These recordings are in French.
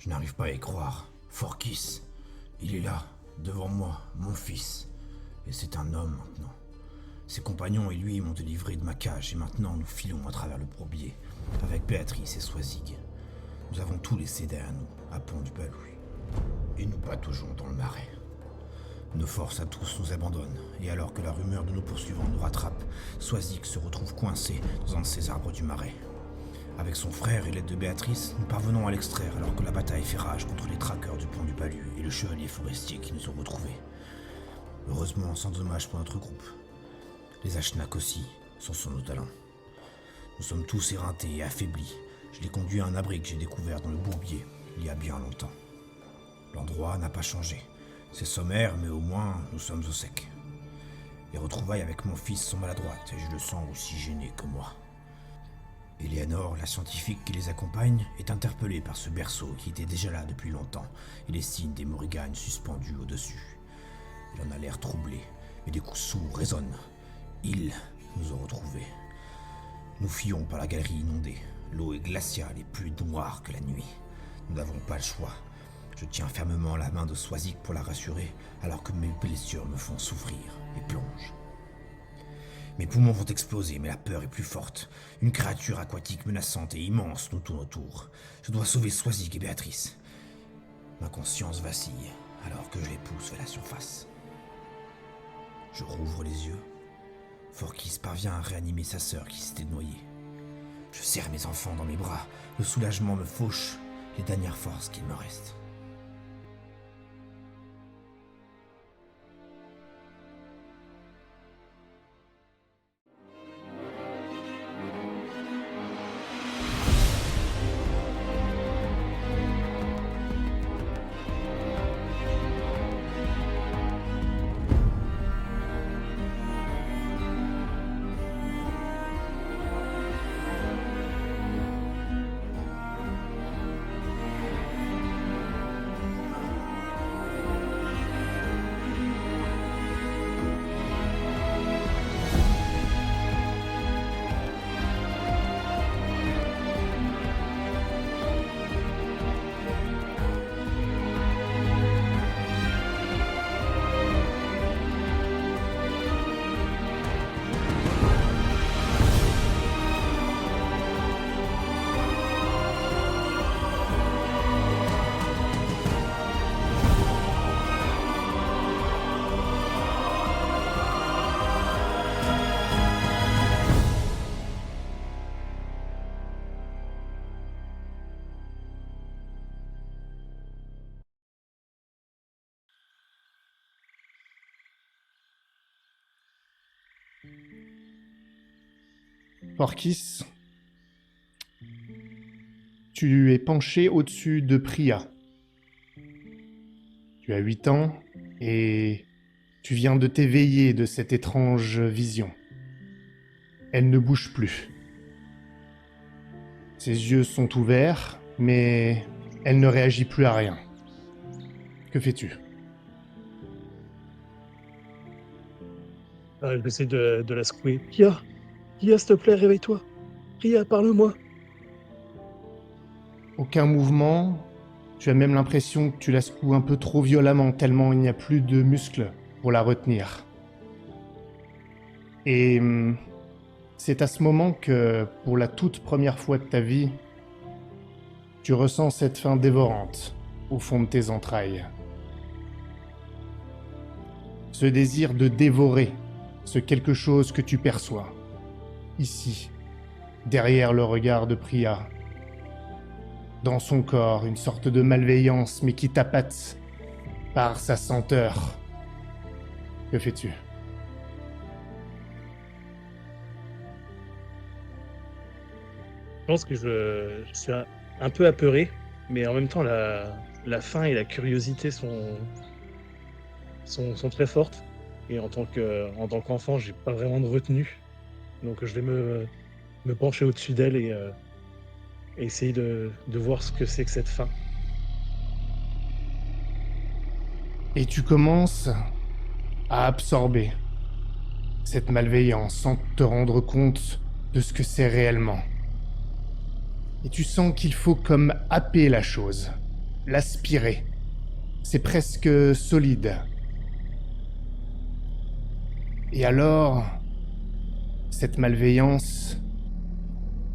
Je n'arrive pas à y croire. Forkis, il est là, devant moi, mon fils. Et c'est un homme maintenant. Ses compagnons et lui m'ont délivré de ma cage et maintenant nous filons à travers le bourbier, avec Béatrice et Soisig. Nous avons tout laissé derrière nous, à Pont-du-Balou. Et nous pataugeons dans le marais. Nos forces à tous nous abandonnent, et alors que la rumeur de nos poursuivants nous rattrape, Soisig se retrouve coincé dans un de ces arbres du marais. Avec son frère et l'aide de Béatrice, nous parvenons à l'extraire alors que la bataille fait rage contre les traqueurs du pont du Balu et le chevalier forestier qui nous ont retrouvés. Heureusement, sans dommage pour notre groupe. Les Ashnak aussi sont sur nos talents. Nous sommes tous éreintés et affaiblis. Je les conduis à un abri que j'ai découvert dans le bourbier il y a bien longtemps. L'endroit n'a pas changé. C'est sommaire, mais au moins nous sommes au sec. Les retrouvailles avec mon fils sont maladroites et je le sens aussi gêné que moi. Eleanor, la scientifique qui les accompagne, est interpellée par ce berceau qui était déjà là depuis longtemps et les signes des Morrigan suspendus au-dessus. Il en a l'air troublé, et des coups sourds résonnent. Ils nous ont retrouvés. Nous fuyons par la galerie inondée. L'eau est glaciale et plus noire que la nuit. Nous n'avons pas le choix. Je tiens fermement la main de Soisig pour la rassurer, alors que mes blessures me font souffrir et plongent. Mes poumons vont exploser, mais la peur est plus forte. Une créature aquatique menaçante et immense nous tourne autour. Je dois sauver Soisig et Béatrice. Ma conscience vacille, alors que je les pousse vers la surface. Je rouvre les yeux. Forkis parvient à réanimer sa sœur qui s'était noyée. Je serre mes enfants dans mes bras. Le soulagement me fauche les dernières forces qu'il me reste. Forkis, tu es penché au-dessus de Priya. Tu as 8 ans et tu viens de t'éveiller de cette étrange vision. Elle ne bouge plus. Ses yeux sont ouverts, mais elle ne réagit plus à rien. Que fais-tu ? J'essaie de la secouer. Ria, s'il te plaît, réveille-toi. Ria, parle-moi. Aucun mouvement. Tu as même l'impression que tu la secoues un peu trop violemment, tellement il n'y a plus de muscles pour la retenir. Et c'est à ce moment que, pour la toute première fois de ta vie, tu ressens cette faim dévorante au fond de tes entrailles. Ce désir de dévorer ce quelque chose que tu perçois, ici, derrière le regard de Priya. Dans son corps, une sorte de malveillance, mais qui t'appâte par sa senteur. Que fais-tu ? Je pense que je suis un peu apeuré, mais en même temps, la faim et la curiosité sont très fortes. Et en tant qu'enfant, j'ai pas vraiment de retenue. Donc je vais me pencher au-dessus d'elle et essayer de voir ce que c'est que cette faim. Et tu commences à absorber cette malveillance sans te rendre compte de ce que c'est réellement. Et tu sens qu'il faut comme happer la chose. l'aspirer. C'est presque solide. Et alors, cette malveillance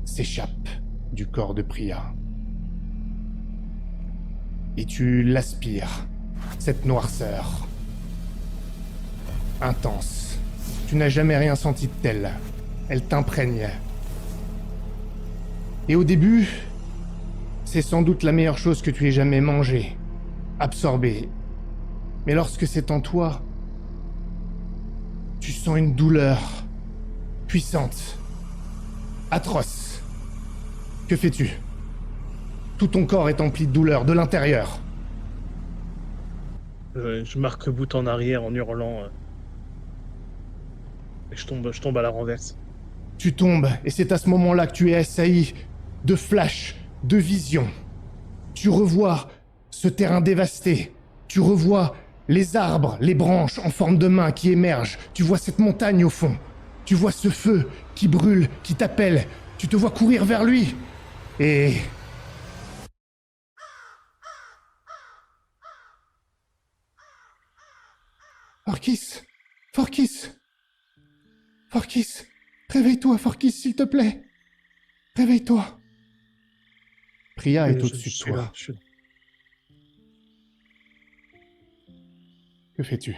s'échappe du corps de Priya. Et tu l'aspires, cette noirceur. Intense. Tu n'as jamais rien senti de tel. Elle t'imprègne. Et au début, c'est sans doute la meilleure chose que tu aies jamais mangée, absorbée. Mais lorsque c'est en toi, tu sens une douleur puissante, atroce. Que fais-tu? Tout ton corps est empli de douleur, de l'intérieur. Je m'arc-boute en arrière en hurlant. Et je tombe à la renverse. Tu tombes, et c'est à ce moment-là que tu es assailli de flashs, de visions. Tu revois ce terrain dévasté. Tu revois les arbres, les branches en forme de main qui émergent. Tu vois cette montagne au fond. Tu vois ce feu qui brûle, qui t'appelle. Tu te vois courir vers lui. Et... Forkis! Forkis! Forkis! Réveille-toi, Forkis, s'il te plaît! Réveille-toi! Priya est au-dessus de toi. Que fais-tu?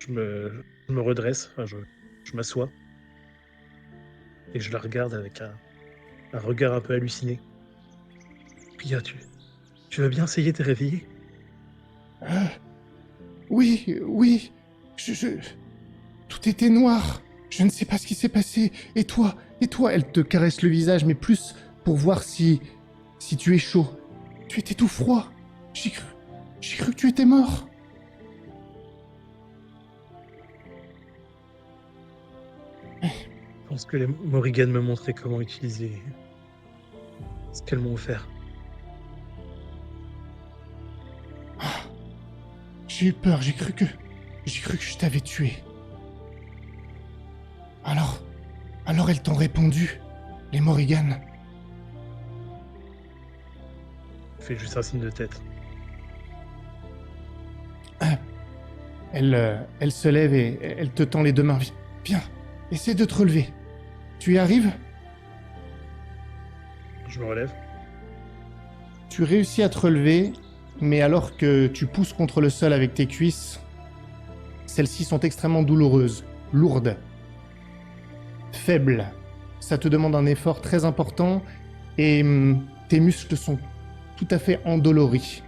Je me redresse, enfin, je m'assois. Et je la regarde avec un regard un peu halluciné. Priya, tu vas bien essayer de te réveiller? Oui, oui. Tout était noir. Je ne sais pas ce qui s'est passé. Et toi, elle te caresse le visage, mais plus pour voir si tu es chaud. Tu étais tout froid. J'ai cru que tu étais mort. Je pense que les Morrigan me montraient comment utiliser ce qu'elles m'ont offert. J'ai eu peur, j'ai cru que je t'avais tué. Alors elles t'ont répondu, les Morrigan. Je fais juste un signe de tête. Elle se lève et elle te tend les deux mains. Viens, essaie de te relever. Tu y arrives? Je me relève. Tu réussis à te relever, mais alors que tu pousses contre le sol avec tes cuisses, celles-ci sont extrêmement douloureuses, lourdes, faibles. Ça te demande un effort très important et tes muscles sont tout à fait endoloris.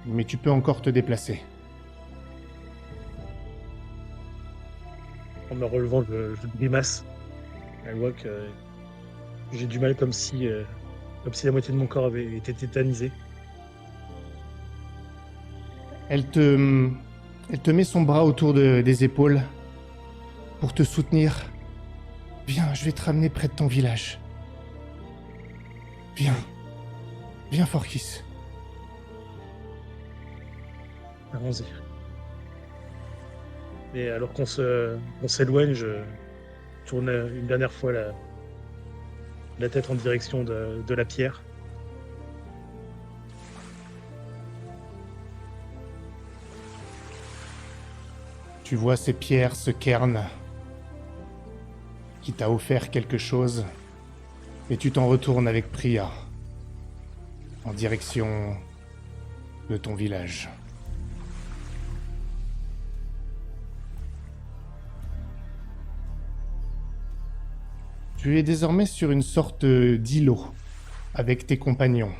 Mais tu peux encore te déplacer. En me relevant, je grimace. Elle voit que j'ai du mal comme si la moitié de mon corps avait été tétanisé. Elle te met son bras autour des épaules pour te soutenir. Viens, je vais te ramener près de ton village. Viens, Forkis. Allons-y. Et alors qu'on s'éloigne, je tourne une dernière fois la tête en direction de la pierre. Tu vois ces pierres, ce cairn qui t'a offert quelque chose, et tu t'en retournes avec Priya en direction de ton village. Tu es désormais sur une sorte d'îlot avec tes compagnons.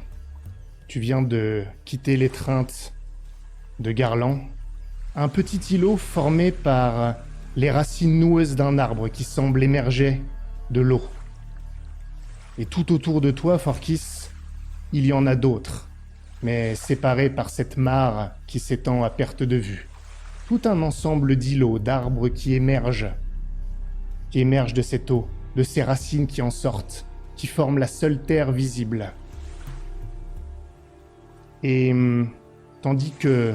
Tu viens de quitter l'étreinte de Garland, un petit îlot formé par les racines noueuses d'un arbre qui semble émerger de l'eau. Et tout autour de toi, Forkis, il y en a d'autres, mais séparés par cette mare qui s'étend à perte de vue. Tout un ensemble d'îlots, d'arbres qui émergent de cette eau, de ces racines qui en sortent, qui forment la seule terre visible. Et tandis que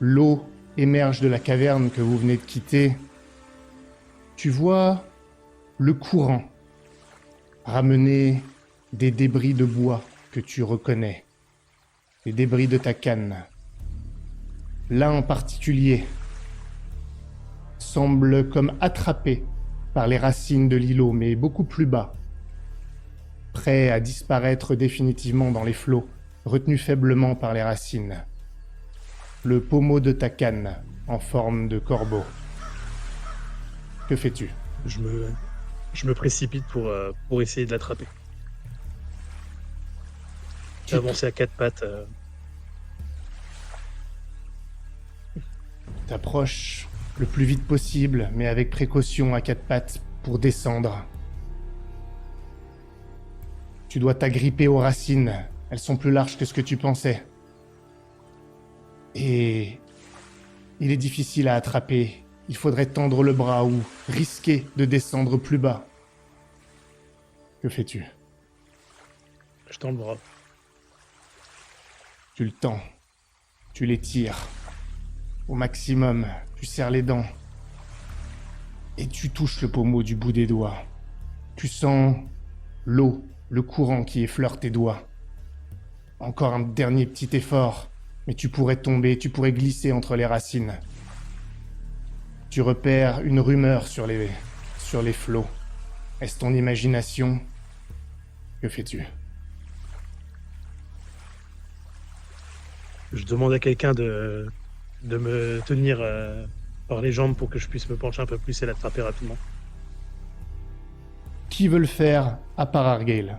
l'eau émerge de la caverne que vous venez de quitter, tu vois le courant ramener des débris de bois que tu reconnais, les débris de ta canne. L'un en particulier semble comme attrapé par les racines de l'îlot, mais beaucoup plus bas, prêt à disparaître définitivement dans les flots, retenu faiblement par les racines. Le pommeau de ta canne en forme de corbeau. Que fais-tu? Je me précipite pour essayer de l'attraper. Tu J'ai avancé à 4 pattes. t'approches le plus vite possible, mais avec précaution à 4 pattes pour descendre. Tu dois t'agripper aux racines. Elles sont plus larges que ce que tu pensais. Et il est difficile à attraper. Il faudrait tendre le bras ou risquer de descendre plus bas. Que fais-tu? Je tends le bras. Tu le tends. Tu l'étires. Au maximum, tu serres les dents. Et tu touches le pommeau du bout des doigts. Tu sens l'eau, le courant qui effleure tes doigts. Encore un dernier petit effort, mais tu pourrais tomber, tu pourrais glisser entre les racines. Tu repères une rumeur sur les flots. Est-ce ton imagination? Que fais-tu? Je demande à quelqu'un de me tenir par les jambes pour que je puisse me pencher un peu plus et l'attraper rapidement. Qui veut le faire à part Argale?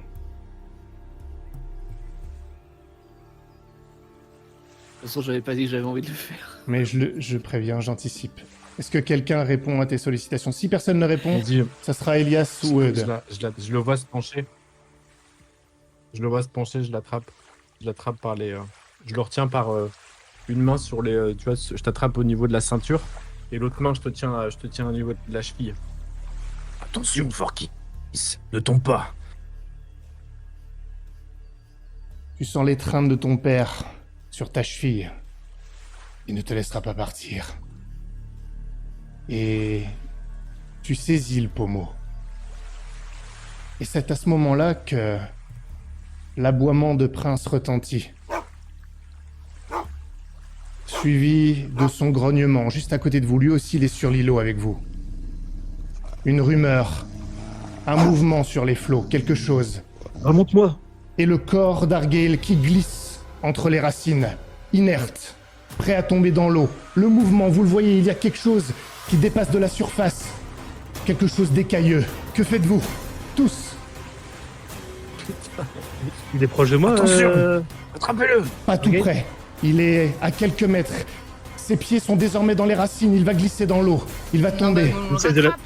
De toute façon, j'avais pas dit que j'avais envie de le faire. Mais je préviens, j'anticipe. Est-ce que quelqu'un répond à tes sollicitations? Si personne ne répond, Vas-y, ça sera Elias ou Eudes. je le vois se pencher. Je le vois se pencher, je l'attrape. Je l'attrape par les. Je le retiens par une main sur les. Tu vois, je t'attrape au niveau de la ceinture et l'autre main, je te tiens au niveau de la cheville. Attention, Forkis, ne tombe pas. Tu sens l'étreinte de ton père sur ta cheville. Il ne te laissera pas partir. Et tu saisis le pommeau. Et c'est à ce moment-là que l'aboiement de Prince retentit. Suivi de son grognement juste à côté de vous. Lui aussi, il est sur l'îlot avec vous. Une rumeur. Un mouvement sur les flots. Quelque chose. Remonte-moi! Et le corps d'Argale qui glisse entre les racines, inerte, prêt à tomber dans l'eau. Le mouvement, vous le voyez, il y a quelque chose qui dépasse de la surface. Quelque chose d'écailleux. Que faites-vous? Tous. Il est proche de moi. Attention. Attrapez-le. Pas tout Ok. près. Il est à quelques mètres. Ses pieds sont désormais dans les racines. Il va glisser dans l'eau. Il va tomber. On le J'essaie de la- rattrape.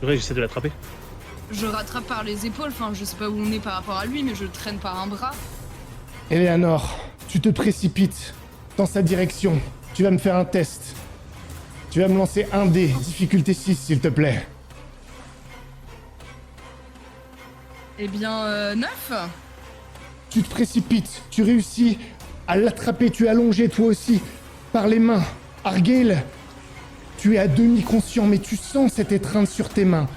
C'est vrai, j'essaie de l'attraper. Je rattrape par les épaules, enfin je sais pas où on est par rapport à lui, mais je le traîne par un bras. Eleanor, tu te précipites dans sa direction. Tu vas me faire un test. Tu vas me lancer un dé, difficulté 6, s'il te plaît. Eh bien, 9. Tu te précipites, tu réussis à l'attraper, tu es allongé toi aussi par les mains. Argale, tu es à demi conscient, mais tu sens cette étreinte sur tes mains.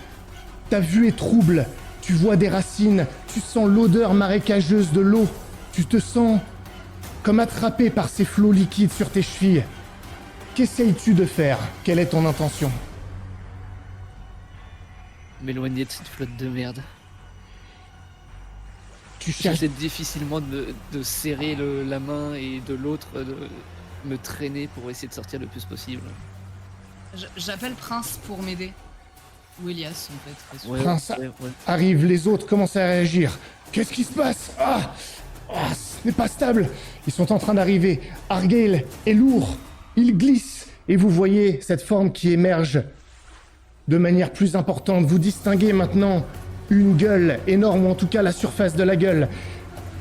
Ta vue est trouble, tu vois des racines, tu sens l'odeur marécageuse de l'eau. Tu te sens comme attrapé par ces flots liquides sur tes chevilles. Qu'essayes-tu de faire? Quelle est ton intention? M'éloigner de cette flotte de merde. Tu cherches... J'essaie difficilement de serrer la main et de l'autre de me traîner pour essayer de sortir le plus possible. J'appelle Prince pour m'aider. Ou Elias en fait. parce que- Ouais, Prince, ouais. Arrivent les autres, commencent à réagir. Qu'est-ce qui se passe? Ce n'est pas stable. Ils sont en train d'arriver. Argale est lourd. Il glisse. Et vous voyez cette forme qui émerge de manière plus importante. Vous distinguez maintenant une gueule énorme, ou en tout cas la surface de la gueule.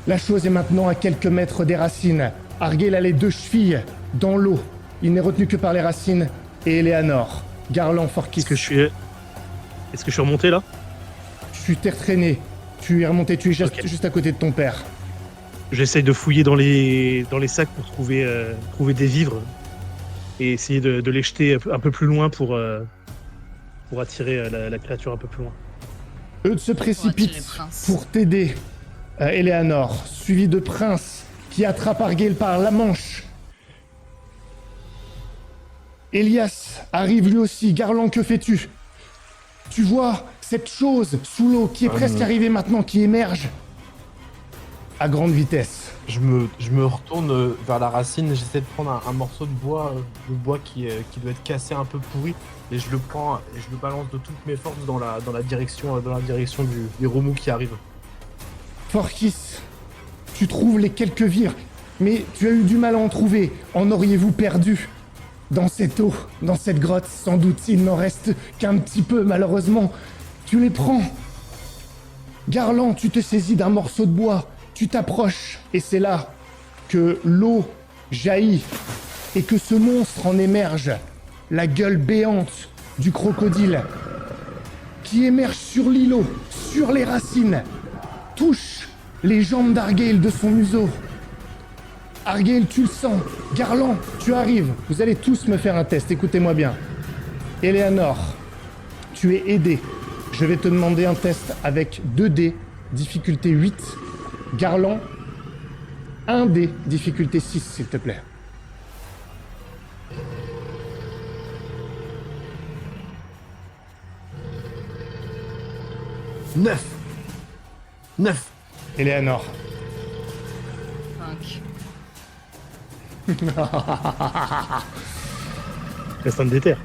La chose est maintenant à quelques mètres des racines. Argale a les deux chevilles dans l'eau. Il n'est retenu que par les racines. Et Eleanor, Garland, Forkis. Est-ce que je suis remonté là? Tu t'es retraîné. Tu es remonté. Tu es juste, Ok. juste à côté de ton père. J'essaye de fouiller dans les sacs pour trouver des vivres et essayer de les jeter un peu plus loin pour attirer la créature un peu plus loin. Eudes se Pour attirer précipite Prince. pour t'aider. Eleanor, suivi de Prince, qui attrape Argale par la manche. Elias arrive lui aussi. Garland, que fais-tu? Tu vois cette chose sous l'eau qui est presque arrivée maintenant, qui émerge à grande vitesse. Je me retourne vers la racine, j'essaie de prendre un morceau de bois qui doit être cassé, un peu pourri, et je le prends et je le balance de toutes mes forces dans la direction des remous qui arrivent. Forkis, tu trouves les quelques vivres, mais tu as eu du mal à en trouver. En auriez-vous perdu? Dans cette eau, dans cette grotte, sans doute, il n'en reste qu'un petit peu, malheureusement. Tu les prends. Garland, tu te saisis d'un morceau de bois, tu t'approches, et c'est là que l'eau jaillit, et que ce monstre en émerge, la gueule béante du crocodile, qui émerge sur l'îlot, sur les racines, touche les jambes d'Argale de son museau. Argale, tu le sens. Garland, tu arrives. Vous allez tous me faire un test, écoutez-moi bien. Eleanor, tu es aidé. Je vais te demander un test avec 2 dés, difficulté 8. Garland, 1 dé, difficulté 6, s'il te plaît. Neuf. Eleanor. 5. Reste un déter.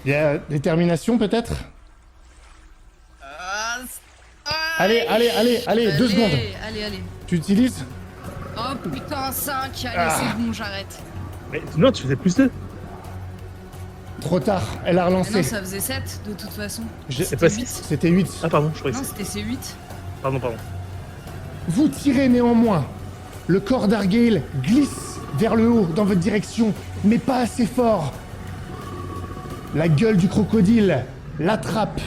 Il y a détermination, peut-être? Allez, 2 secondes. Allez. Tu utilises? Oh putain, 5. Allez, c'est bon, j'arrête. Mais non, tu faisais plus 2. Trop tard, elle a Mais relancé. non, ça faisait 7 de toute façon. C'est pas 6. C'était 8. Ah, pardon, je croyais Non, que c'était C8. Pardon. Vous tirez néanmoins. Le corps d'Argale glisse vers le haut dans votre direction, mais pas assez fort. La gueule du crocodile l'attrape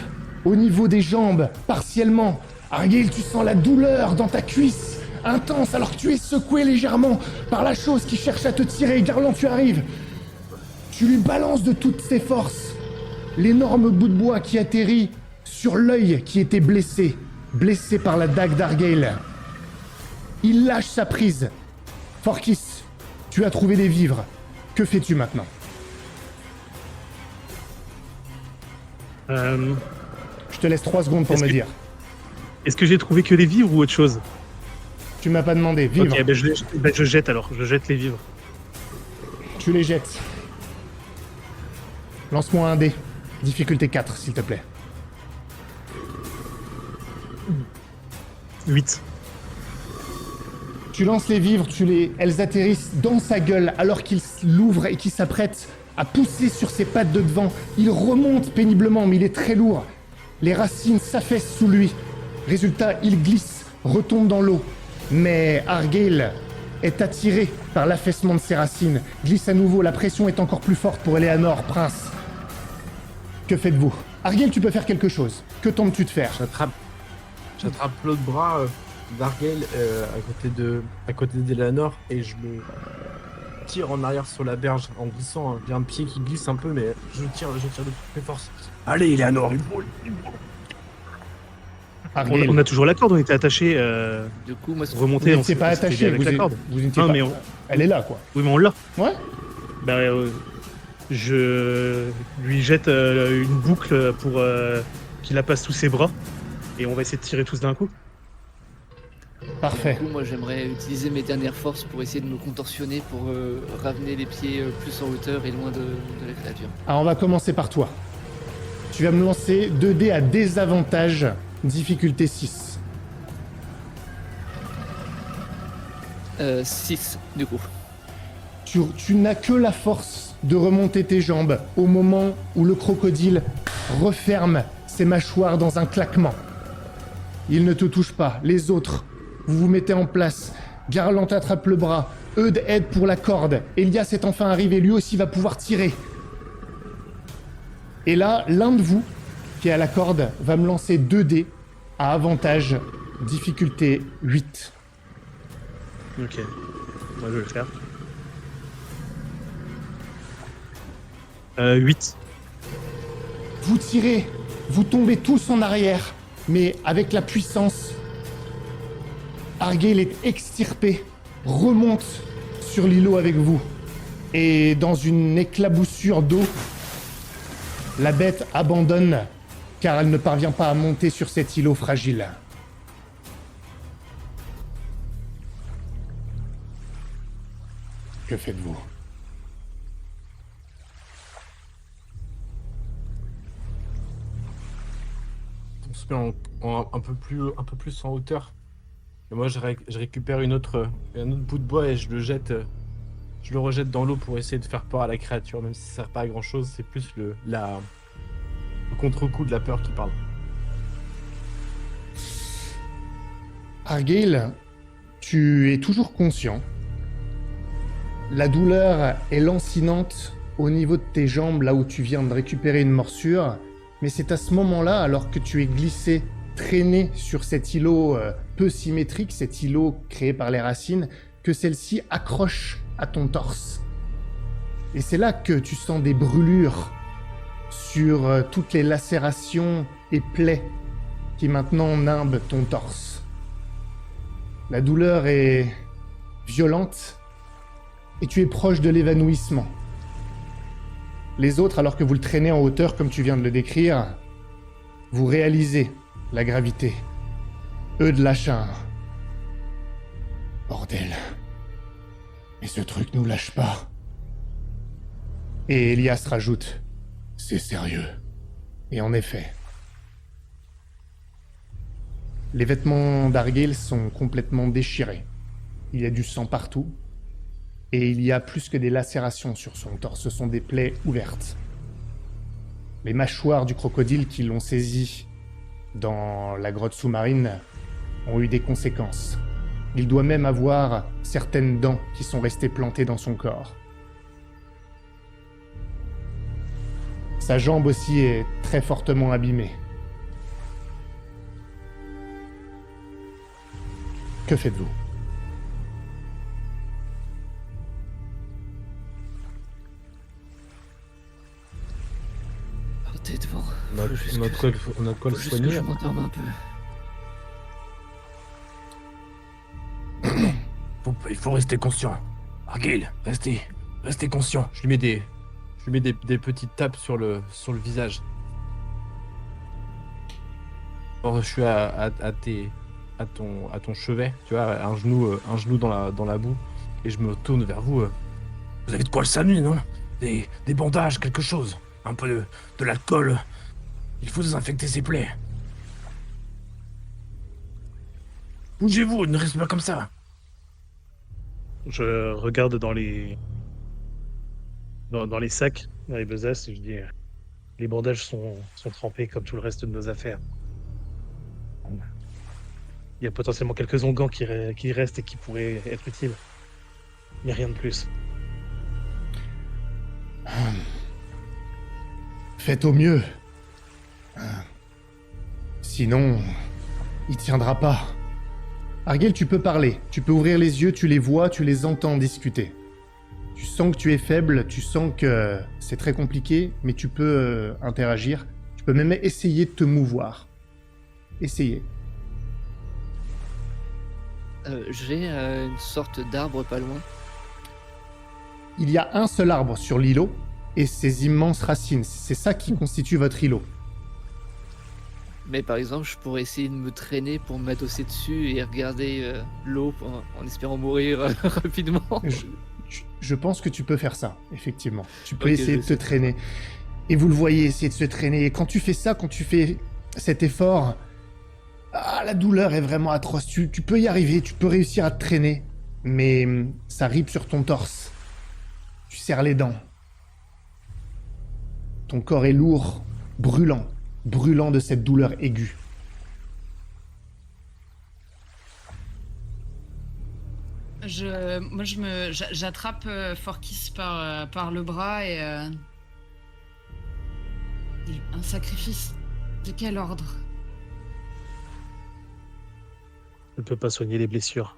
au niveau des jambes, partiellement. Argale, tu sens la douleur dans ta cuisse, intense, alors que tu es secoué légèrement par la chose qui cherche à te tirer. Garland, tu arrives. Tu lui balances de toutes ses forces l'énorme bout de bois qui atterrit sur l'œil qui était blessé par la dague d'Argale. Il lâche sa prise. Forkis, tu as trouvé des vivres. Que fais-tu maintenant? Je te laisse 3 secondes pour Est-ce me que- dire. Est-ce que j'ai trouvé que des vivres ou autre chose? Tu m'as pas demandé. Vivres, Ok, je jette alors. Je jette les vivres. tu les jettes. Lance-moi un dé. Difficulté 4, s'il te plaît. 8. Tu lances les vivres, elles atterrissent dans sa gueule alors qu'il l'ouvre et qu'il s'apprête à pousser sur ses pattes de devant. Il remonte péniblement, mais il est très lourd. Les racines s'affaissent sous lui. Résultat, il glisse, retombe dans l'eau. Mais Argale est attiré par l'affaissement de ses racines. Glisse à nouveau, la pression est encore plus forte pour Eleanor, Prince. Que faites-vous? Argale, tu peux faire quelque chose. Que tentes-tu de faire? J'attrape l'autre bras d'Argale à côté d'Eleanor et je le tire en arrière sur la berge en glissant. Il y a un pied qui glisse un peu, mais je tire de toutes mes forces. Allez, Eleanor, il faut. Argale, On a toujours la corde, on était attachés. Du coup, moi, vous Remonter, on n'étiez s'est pas c'était attaché, avec la corde. vous n'étiez Non, pas... mais Elle est là, quoi. Oui, mais on l'a. Ouais. Bah, je lui jette une boucle pour qu'il la passe sous ses bras. Et on va essayer de tirer tous d'un coup. Parfait. Du coup, moi, j'aimerais utiliser mes dernières forces pour essayer de me contorsionner pour ramener les pieds plus en hauteur et loin de la créature. Alors, on va commencer par toi. Tu vas me lancer 2 dés à désavantage, difficulté 6. 6, du coup. Tu n'as que la force de remonter tes jambes au moment où le crocodile referme ses mâchoires dans un claquement. Il ne te touche pas. Les autres, vous vous mettez en place. Garland attrape le bras. Eudes aide pour la corde. Elias est enfin arrivé. Lui aussi va pouvoir tirer. Et là, l'un de vous, qui est à la corde, va me lancer 2 dés à avantage, difficulté 8. Ok. Moi, je vais le faire. 8. Vous tirez, vous tombez tous en arrière, mais avec la puissance Argale est extirpé, remonte sur l'îlot avec vous. Et dans une éclaboussure d'eau, la bête abandonne car elle ne parvient pas à monter sur cet îlot fragile. Que faites-vous? On se met un peu plus en hauteur. Et moi, je récupère un autre bout de bois et je le rejette dans l'eau pour essayer de faire peur à la créature, même si ça sert pas à grand chose. C'est plus le contre-coup de la peur qui parle. Argale, tu es toujours conscient. La douleur est lancinante au niveau de tes jambes, là où tu viens de récupérer une morsure. Mais c'est à ce moment-là, alors que tu es glissé, traîné sur cet îlot peu symétrique, cet îlot créé par les racines, que celle-ci accroche à ton torse. Et c'est là que tu sens des brûlures sur toutes les lacérations et plaies qui maintenant nimbent ton torse. La douleur est violente et tu es proche de l'évanouissement. Les autres, alors que vous le traînez en hauteur comme tu viens de le décrire, vous réalisez la gravité. Eux de l'achin. Bordel. Mais ce truc nous lâche pas. Et Elias rajoute, c'est sérieux. Et en effet, les vêtements d'Argale sont complètement déchirés. Il y a du sang partout. Et il y a plus que des lacérations sur son torse, ce sont des plaies ouvertes. Les mâchoires du crocodile qui l'ont saisi dans la grotte sous-marine ont eu des conséquences. Il doit même avoir certaines dents qui sont restées plantées dans son corps. Sa jambe aussi est très fortement abîmée. Que faites-vous ? T'es devant. On a de quoi le Juste que soigner. je m'endorme un peu. Il faut rester conscient. Argale, restez conscient. Je lui mets des petites tapes sur le visage. Alors, je suis à ton chevet, tu vois, un genou dans la boue, et je me tourne vers vous. Vous avez de quoi le saluer, non? Des bandages, quelque chose. Un peu de l'alcool. Il faut désinfecter ses plaies. Bougez-vous, ne restez pas comme ça. Je regarde dans les sacs, dans les besaces, et je dis les bandages sont trempés comme tout le reste de nos affaires. Il y a potentiellement quelques onguents qui restent et qui pourraient être utiles. Mais rien de plus. Faites au mieux. Sinon, il tiendra pas. Argale, tu peux parler. Tu peux ouvrir les yeux, tu les vois, tu les entends discuter. Tu sens que tu es faible, tu sens que c'est très compliqué, mais tu peux interagir. Tu peux même essayer de te mouvoir. Essayez. J'ai une sorte d'arbre pas loin. Il y a un seul arbre sur l'îlot, et ses immenses racines. C'est ça qui constitue votre îlot. Mais par exemple, je pourrais essayer de me traîner pour m'adosser dessus et regarder l'eau en espérant mourir rapidement. Je pense que tu peux faire ça, effectivement. Tu peux Ok, essayer de te traîner. Et vous le voyez, essayer de se traîner. Et quand tu fais ça, quand tu fais cet effort, la douleur est vraiment atroce. Tu peux y arriver, tu peux réussir à te traîner. Mais ça ripe sur ton torse. Tu serres les dents. Ton corps est lourd, brûlant de cette douleur aiguë. J'attrape Forkis par le bras et un sacrifice de quel ordre? Je ne peux pas soigner les blessures.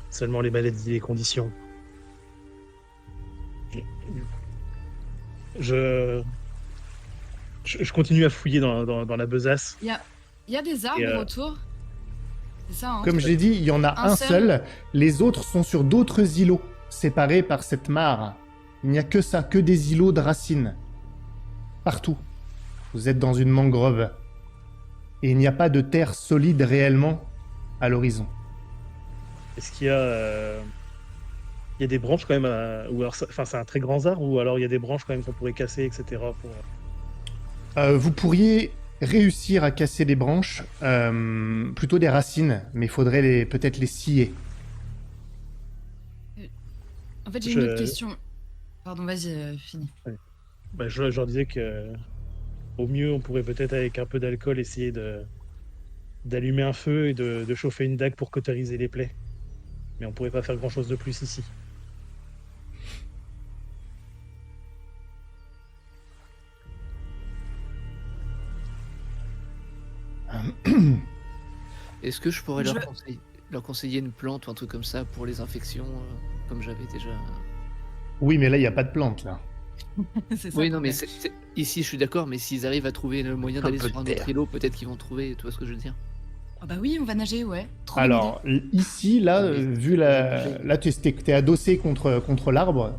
Seulement les maladies et les conditions. Je Je continue à fouiller dans la besace. Il y a des arbres Et, autour. C'est ça, hein. Comme j'ai dit, il y en a Un un seul. seul. Les autres sont sur d'autres îlots, séparés par cette mare. Il n'y a que ça, que des îlots de racines. Partout. Vous êtes dans une mangrove. Et il n'y a pas de terre solide réellement à l'horizon. Est-ce qu'il y a... Il y a des branches quand même, ou alors, enfin, c'est un très grand arbre, ou alors il y a des branches quand même qu'on pourrait casser, etc. Pour... Vous pourriez réussir à casser des branches, plutôt des racines, mais il faudrait peut-être les scier. En fait, j'ai Je- une autre question. Pardon, vas-y, finis. Bah, je leur disais que au mieux, on pourrait peut-être avec un peu d'alcool essayer d'allumer un feu et de chauffer une dague pour cauteriser les plaies. Mais on pourrait pas faire grand-chose de plus ici. Est-ce que je pourrais Je- leur conseiller une plante ou un truc comme ça pour les infections, comme j'avais déjà. Oui, mais là, il n'y a pas de plante, là. C'est ça. Oui, le non, mais problème. ici, je suis d'accord, mais s'ils arrivent à trouver le moyen d'aller peu sur un de autre terre. îlot, peut-être qu'ils vont trouver, tu vois ce que je veux dire. Ah bah oui, on va nager, ouais. Trop bonne Alors, ici, là, Oui, vu là, t'es adossé contre l'arbre,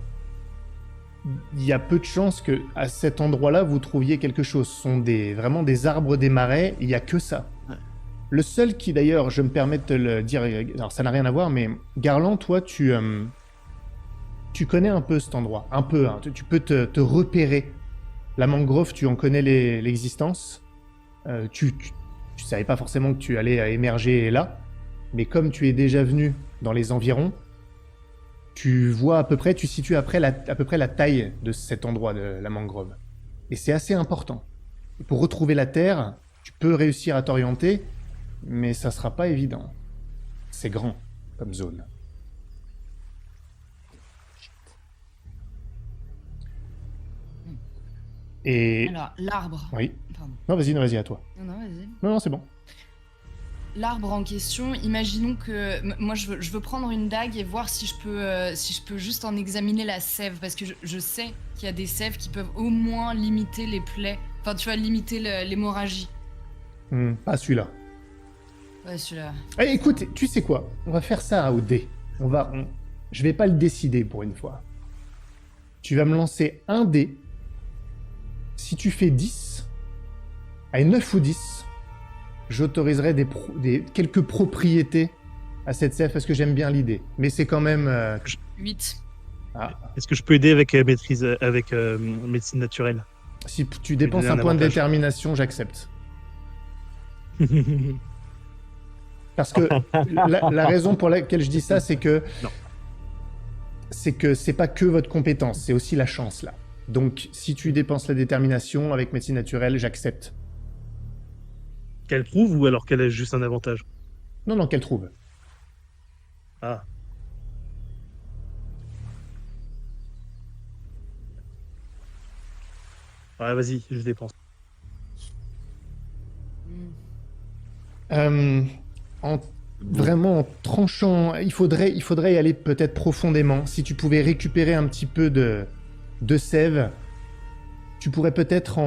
il y a peu de chances que à cet endroit-là, vous trouviez quelque chose. Ce sont vraiment des arbres des marais, il n'y a que ça. Ouais. Le seul qui, d'ailleurs, je me permets de te le dire, alors ça n'a rien à voir, mais Garland, toi, tu connais un peu cet endroit. Un peu, hein, tu peux te repérer. La mangrove, tu en connais l'existence. Tu savais pas forcément que tu allais émerger là, mais comme tu es déjà venu dans les environs, tu vois à peu près, tu situes à peu près la taille de cet endroit de la mangrove. Et c'est assez important. Et pour retrouver la terre, tu peux réussir à t'orienter, mais ça sera pas évident. C'est grand comme zone. Et... Alors, l'arbre. Oui. Pardon. Non, vas-y, à toi. Non, vas-y. Non, c'est bon. L'arbre en question, imaginons que moi je veux prendre une dague et voir si je peux juste en examiner la sève, parce que je sais qu'il y a des sèves qui peuvent au moins limiter les plaies, enfin tu vois, limiter l'hémorragie. Pas celui-là. Ouais, celui-là. Eh, écoute, tu sais quoi? On va faire ça au dé. Je vais pas le décider pour une fois. Tu vas me lancer un dé. Si tu fais 10, à 9 ou 10, j'autoriserai quelques propriétés à cette sève parce que j'aime bien l'idée. Mais c'est quand même... 8. Est-ce que je peux aider avec médecine naturelle? Si tu dépenses donner un un point de avantage. détermination, j'accepte. Parce que la raison pour laquelle je dis ça, c'est que... Non. C'est que c'est pas que votre compétence, c'est aussi la chance, là. Donc, si tu dépenses la détermination avec médecine naturelle, j'accepte. Qu'elle prouve ou alors qu'elle a juste un avantage? Non, qu'elle trouve. Ah. Ouais, vas-y, je dépense. Vraiment, en tranchant, il faudrait y aller peut-être profondément. Si tu pouvais récupérer un petit peu de sève, tu pourrais peut-être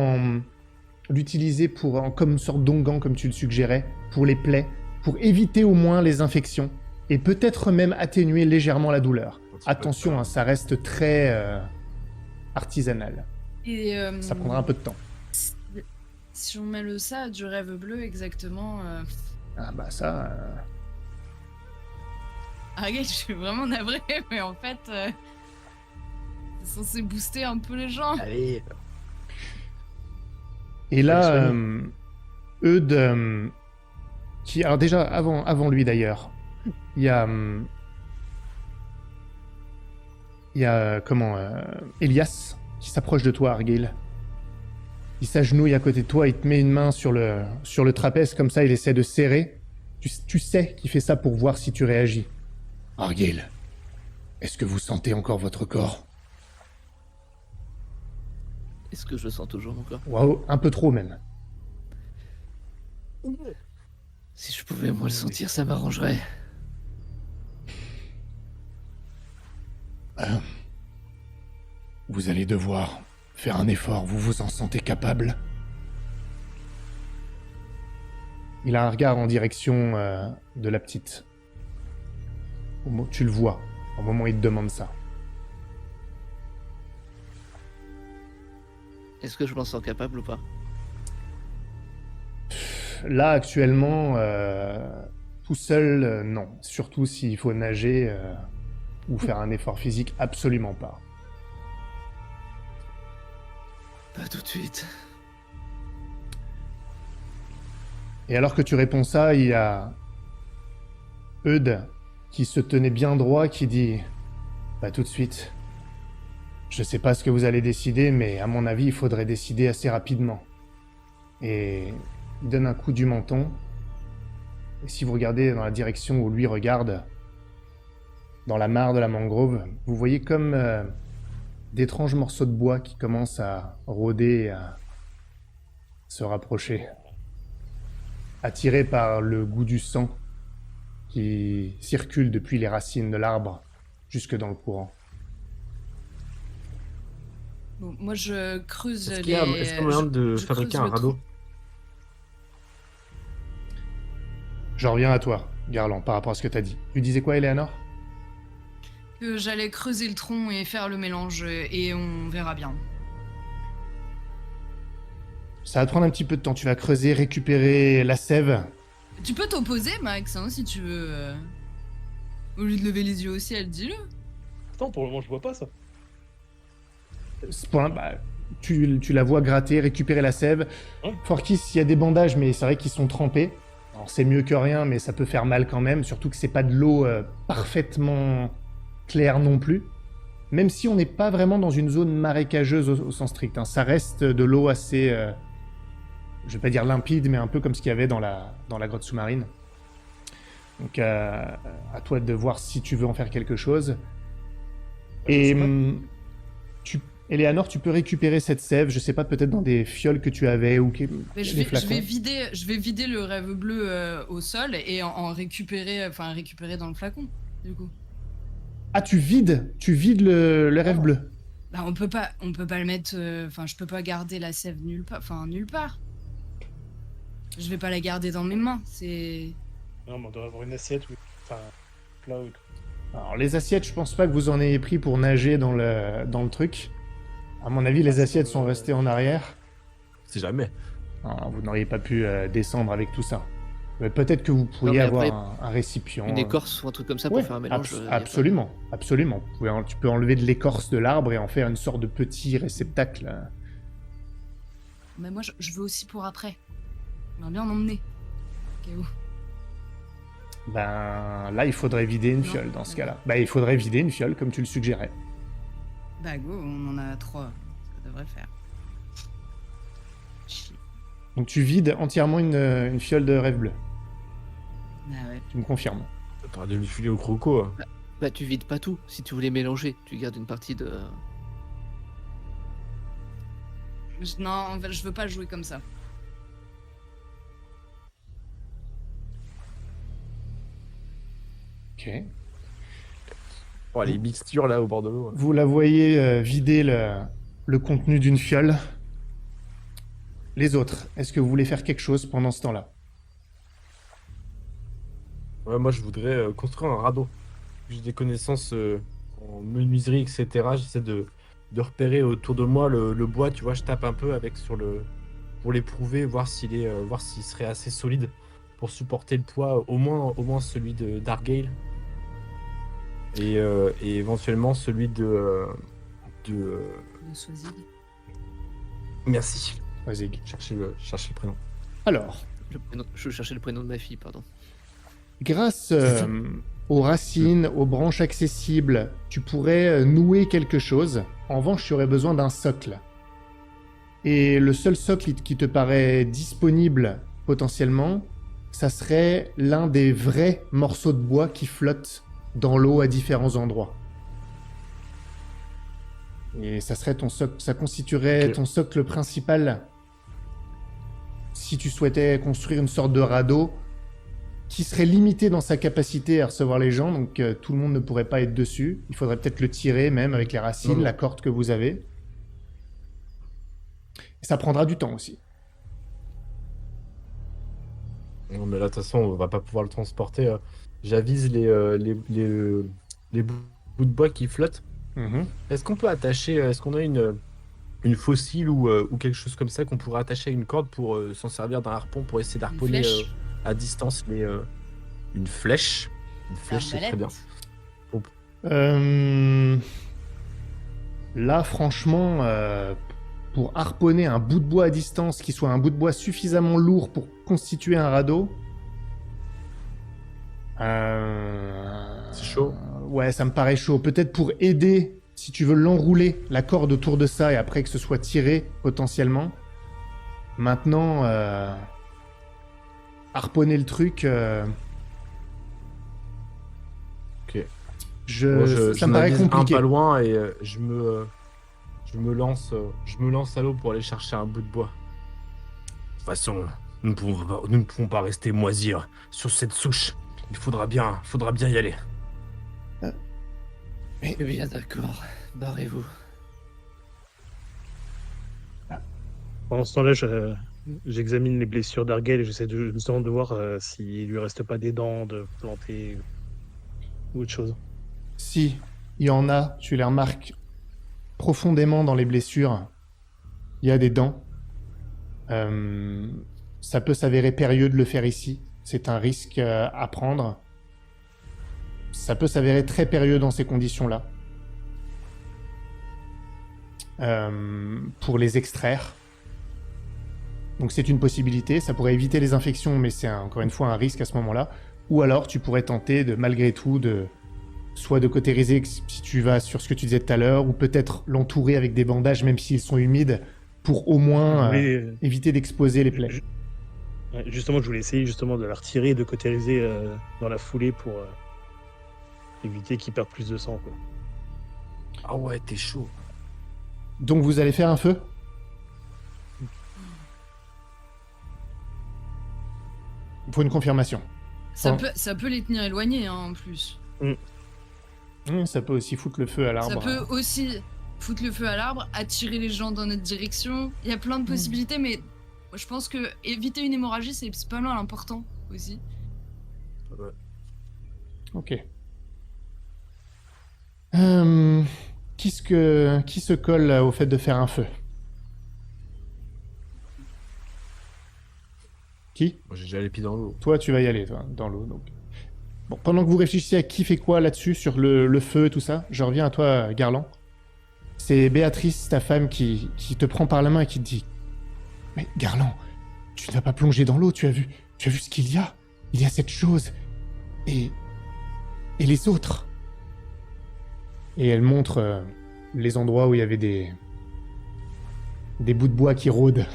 l'utiliser comme une sorte d'onguent, comme tu le suggérais, pour les plaies, pour éviter au moins les infections, et peut-être même atténuer légèrement la douleur. Attention, hein, ça reste très artisanal. Et Ça prendra un peu de temps. si on met le ça du rêve bleu exactement. Ah bah ça... Ah gars, je suis vraiment navrée, mais en fait, c'est censé booster un peu les gens. Allez. Et là, soigner. Eudes, alors déjà, avant lui d'ailleurs, il y a... Elias, qui s'approche de toi, Argyle. Il s'agenouille à côté de toi, il te met une main sur le trapèze, comme ça, il essaie de serrer. Tu sais qu'il fait ça pour voir si tu réagis. Argyle, est-ce que vous sentez encore votre corps? Est-ce que je sens toujours mon corps? Waouh, un peu trop même. Si je pouvais moi le sentir, ça m'arrangerait. Vous allez devoir faire un effort, vous vous en sentez capable? Il a un regard en direction de la petite. Tu le vois, au moment où il te demande ça. Est-ce que je m'en sens capable ou pas? Là, actuellement, tout seul, non. Surtout s'il faut nager ou faire un effort physique, absolument pas. Pas tout de suite. Et alors que tu réponds ça, il y a Eudes qui se tenait bien droit, qui dit « Pas tout de suite. Je sais pas ce que vous allez décider, mais à mon avis, il faudrait décider assez rapidement. » Et il donne un coup du menton. Et si vous regardez dans la direction où lui regarde, dans la mare de la mangrove, vous voyez comme d'étranges morceaux de bois qui commencent à rôder et à se rapprocher, attirés par le goût du sang qui circule depuis les racines de l'arbre jusque dans le courant. Bon, moi, je creuse Est-ce qu'il y a moyen de je fabriquer creuse un le radeau? trou. Je reviens à toi, Garland, par rapport à ce que t'as dit. Tu disais quoi, Eleanor? Que j'allais creuser le tronc et faire le mélange, et on verra bien. Ça va te prendre un petit peu de temps. Tu vas creuser, récupérer la sève. Tu peux t'opposer, Max, hein, si tu veux. Au lieu de lever les yeux au ciel, dis-le. Attends, pour le moment, je vois pas ça. Tu la vois gratter, récupérer la sève. Ouais. Forkis, il y a des bandages, mais c'est vrai qu'ils sont trempés. Alors c'est mieux que rien, mais ça peut faire mal quand même. Surtout que c'est pas de l'eau parfaitement claire non plus. Même si on n'est pas vraiment dans une zone marécageuse au sens strict. Hein. Ça reste de l'eau assez, je vais pas dire limpide, mais un peu comme ce qu'il y avait dans la grotte sous-marine. Donc à toi de voir si tu veux en faire quelque chose. Et Eleanor, tu peux récupérer cette sève, je sais pas, peut-être dans des fioles que tu avais ou Mais des flacons. je vais vider le rêve bleu au sol et en récupérer dans le flacon, du coup. Ah, tu vides le rêve bleu. Bah, on peut pas le mettre. Je peux pas garder la sève nulle part. Je vais pas la garder dans mes mains, c'est. Non, mais on doit avoir une assiette, oui. Enfin, plat, oui. Alors les assiettes, je pense pas que vous en ayez pris pour nager dans le truc. À mon avis, les assiettes sont restées en arrière. C'est jamais. Alors, vous n'auriez pas pu descendre avec tout ça. Mais peut-être que vous pourriez mais avoir après, un récipient. Une écorce ou un truc comme ça pour Ouais, faire un mélange. Y a pas- absolument, absolument. Tu peux enlever de l'écorce de l'arbre et en faire une sorte de petit réceptacle. Mais moi, je veux aussi pour après. J'aimerais bien en emmener. Au cas où. Ben là, il faudrait vider une Non, fiole dans ce d'accord. cas-là. Ben, il faudrait vider une fiole comme tu le suggérais. Bah, go, on en a 3. Ça devrait faire. Chier. Donc tu vides entièrement une fiole de rêve bleu. Ah ouais. Tu me confirmes. T'aurais dû lui filer au croco. Bah, tu vides pas tout. Si tu voulais mélanger, tu gardes une partie de. Non, en fait, je veux pas jouer comme ça. Ok. Oh, les mixtures là au bord de l'eau. Vous la voyez vider le contenu d'une fiole. Les autres, est-ce que vous voulez faire quelque chose pendant ce temps-là? Ouais, moi je voudrais construire un radeau. J'ai des connaissances en menuiserie, etc. J'essaie de repérer autour de moi le bois, tu vois, je tape un peu avec pour l'éprouver, voir s'il serait assez solide pour supporter le poids, au moins celui d'Argale. Et éventuellement celui de De Swazig. Merci. Vas-y. Chercher le prénom. Alors, Je cherchais le prénom de ma fille, pardon. grâce aux racines, aux branches accessibles, tu pourrais nouer quelque chose. En revanche, tu aurais besoin d'un socle. Et le seul socle qui te paraît disponible potentiellement, ça serait l'un des vrais morceaux de bois qui flottent dans l'eau à différents endroits. Et ça serait ton socle, ça constituerait Ok. ton socle principal si tu souhaitais construire une sorte de radeau qui serait limité dans sa capacité à recevoir les gens, donc tout le monde ne pourrait pas être dessus. Il faudrait peut-être le tirer même avec les racines, Mhm. la corde que vous avez. Et ça prendra du temps aussi. Non, mais là, de toute façon, on va pas pouvoir le transporter. J'avise les bouts de bois qui flottent. Mhm. Est-ce qu'on peut attacher, est-ce qu'on a une fossile ou quelque chose comme ça qu'on pourrait attacher à une corde pour s'en servir d'un harpon pour essayer d'harponner flèche. à distance une flèche? Une flèche, c'est très bien. Euh, Là, franchement, pour harponner un bout de bois à distance qui soit un bout de bois suffisamment lourd pour constituer un radeau. C'est chaud. Ouais, ça me paraît chaud. Peut-être pour aider, si tu veux l'enrouler, la corde autour de ça et après que ce soit tiré potentiellement. Maintenant, harponner le truc. Ok. Ça Moi, me j'en paraît avise compliqué. un pas loin et je me lance à l'eau pour aller chercher un bout de bois. De toute façon, nous ne pouvons pas rester moisir sur cette souche. Il faudra bien y aller. Eh bien, d'accord. Barrez-vous. Pendant ce temps-là, j'examine les blessures d'Argel et j'essaie justement de voir s'il lui reste pas des dents de planter ou autre chose. Si, il y en a, tu les remarques profondément dans les blessures. Il y a des dents. Ça peut s'avérer périlleux de le faire ici. C'est un risque à prendre. Ça peut s'avérer très périlleux dans ces conditions-là. Pour les extraire. Donc c'est une possibilité. Ça pourrait éviter les infections, mais c'est encore une fois un risque à ce moment-là. Ou alors tu pourrais tenter de, malgré tout, soit de cautériser si tu vas sur ce que tu disais tout à l'heure, ou peut-être l'entourer avec des bandages, même s'ils sont humides, pour au moins éviter d'exposer les plaies. Justement, je voulais essayer justement de la retirer et de cautériser dans la foulée pour éviter qu'il perde plus de sang, quoi. Ah ouais, t'es chaud. Donc vous allez faire un feu ? Il faut une confirmation. Ça peut les tenir éloignés, hein, en plus. Ça peut aussi foutre le feu à l'arbre. Ça peut aussi foutre le feu à l'arbre, attirer les gens dans notre direction. Il y a plein de possibilités, mais je pense que éviter une hémorragie, c'est pas mal important aussi. Ouais. Ok. Qui se colle au fait de faire un feu ? Qui ? Moi, j'ai déjà les pieds dans l'eau. Toi, tu vas y aller, toi, dans l'eau. Donc. Bon, pendant que vous réfléchissez à qui fait quoi là-dessus, sur le feu et tout ça, je reviens à toi, Garland. C'est Béatrice, ta femme, qui te prend par la main et qui te dit « Mais Garland, tu ne vas pas plonger dans l'eau, tu as vu ce qu'il y a ? Il y a cette chose. Et les autres. » Et elle montre les endroits où il y avait des bouts de bois qui rôdent.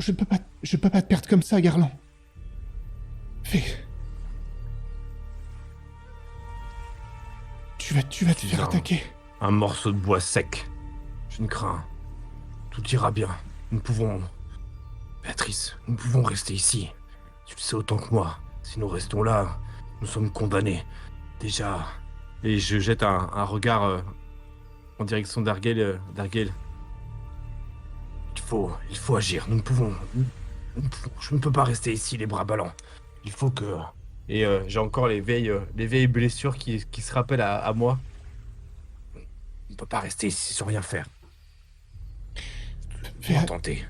Je peux pas te perdre comme ça, Garland. Fais. Tu vas te faire attaquer. Un morceau de bois sec. Je ne crains. Tout ira bien. Nous pouvons... Béatrice, nous pouvons rester ici. Tu le sais autant que moi. Si nous restons là, nous sommes condamnés. Déjà... Et je jette un regard en direction d'Argel. Il faut agir. Nous ne pouvons... Je ne peux pas rester ici les bras ballants. Il faut que... Et j'ai encore les vieilles blessures qui se rappellent à moi. On ne peut pas rester ici sans rien faire. Faut tenter.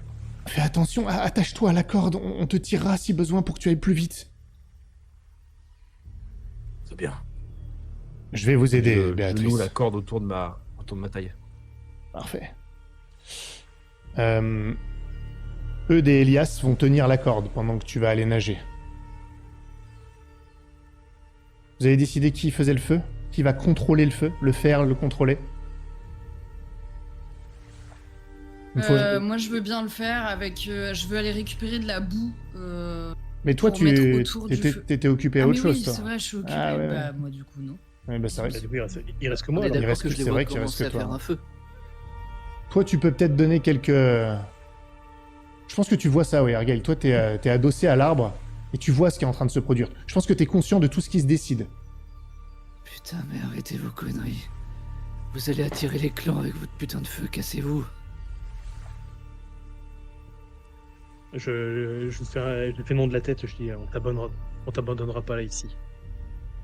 Fais attention, attache-toi à la corde, on te tirera si besoin pour que tu ailles plus vite. C'est bien. Je vais vous aider, Je Béatrice. noue la corde autour de ma taille. Parfait. Eudes et Elias vont tenir la corde pendant que tu vas aller nager. Vous avez décidé qui faisait le feu ? Qui va contrôler le feu ? Le faire, le contrôler ? Moi, je veux bien le faire avec... je veux aller récupérer de la boue. Mais toi, pour mettre autour du feu. t'étais occupé à autre chose, oui, toi. c'est vrai, je suis occupé. Ah, ouais. Moi, du coup, non. Ouais, bah, ça Bah, reste... du coup, il reste que moi. On est alors. d'accord reste que que- je les c'est vois vrai qu'il reste commencer que à faire toi. un feu. Toi, tu peux peut-être donner quelques... Je pense que tu vois ça, oui, Argyle. Toi, t'es adossé à l'arbre et tu vois ce qui est en train de se produire. Je pense que t'es conscient de tout ce qui se décide. Putain, mais arrêtez vos conneries. Vous allez attirer les clans avec votre putain de feu, cassez-vous. Je fais nom de la tête, je dis on t'abandonnera pas là ici.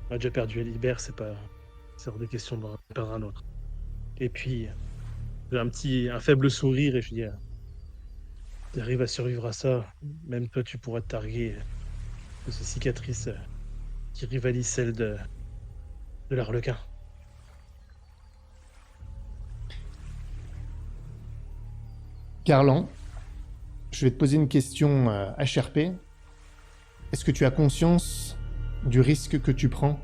On a déjà perdu Alibert, c'est hors de question d'en perdre un autre. Et puis, j'ai un faible sourire et je dis tu arrives à survivre à ça, même toi tu pourras te targuer de ces cicatrices qui rivalisent celles de l'Arlequin. Garland, je vais te poser une question HRP. Est-ce que tu as conscience du risque que tu prends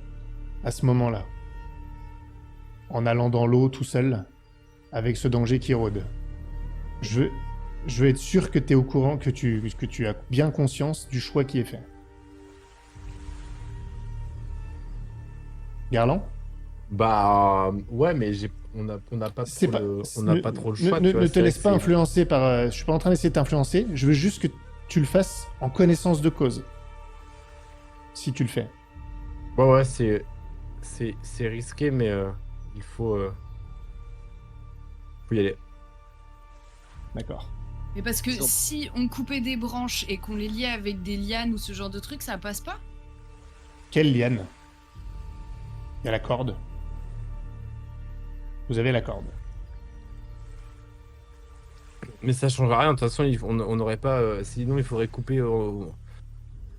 à ce moment-là, en allant dans l'eau tout seul, avec ce danger qui rôde? Je veux être sûr que tu es au courant, que tu as bien conscience du choix qui est fait. Garland? Bah ouais, mais on n'a pas trop le choix. Ne tu vois, te c'est vrai laisse que pas c'est- influencer par... je suis pas en train d'essayer de t'influencer, je veux juste que tu le fasses en connaissance de cause. Si tu le fais. Ouais, c'est risqué, mais il faut y aller. D'accord. Mais parce que Exemple. si on coupait des branches et qu'on les liait avec des lianes ou ce genre de trucs, ça passe pas? Quelle liane? Il y a la corde. Vous avez la corde. Mais ça changera rien. De toute façon, on n'aurait pas. Sinon, il faudrait couper.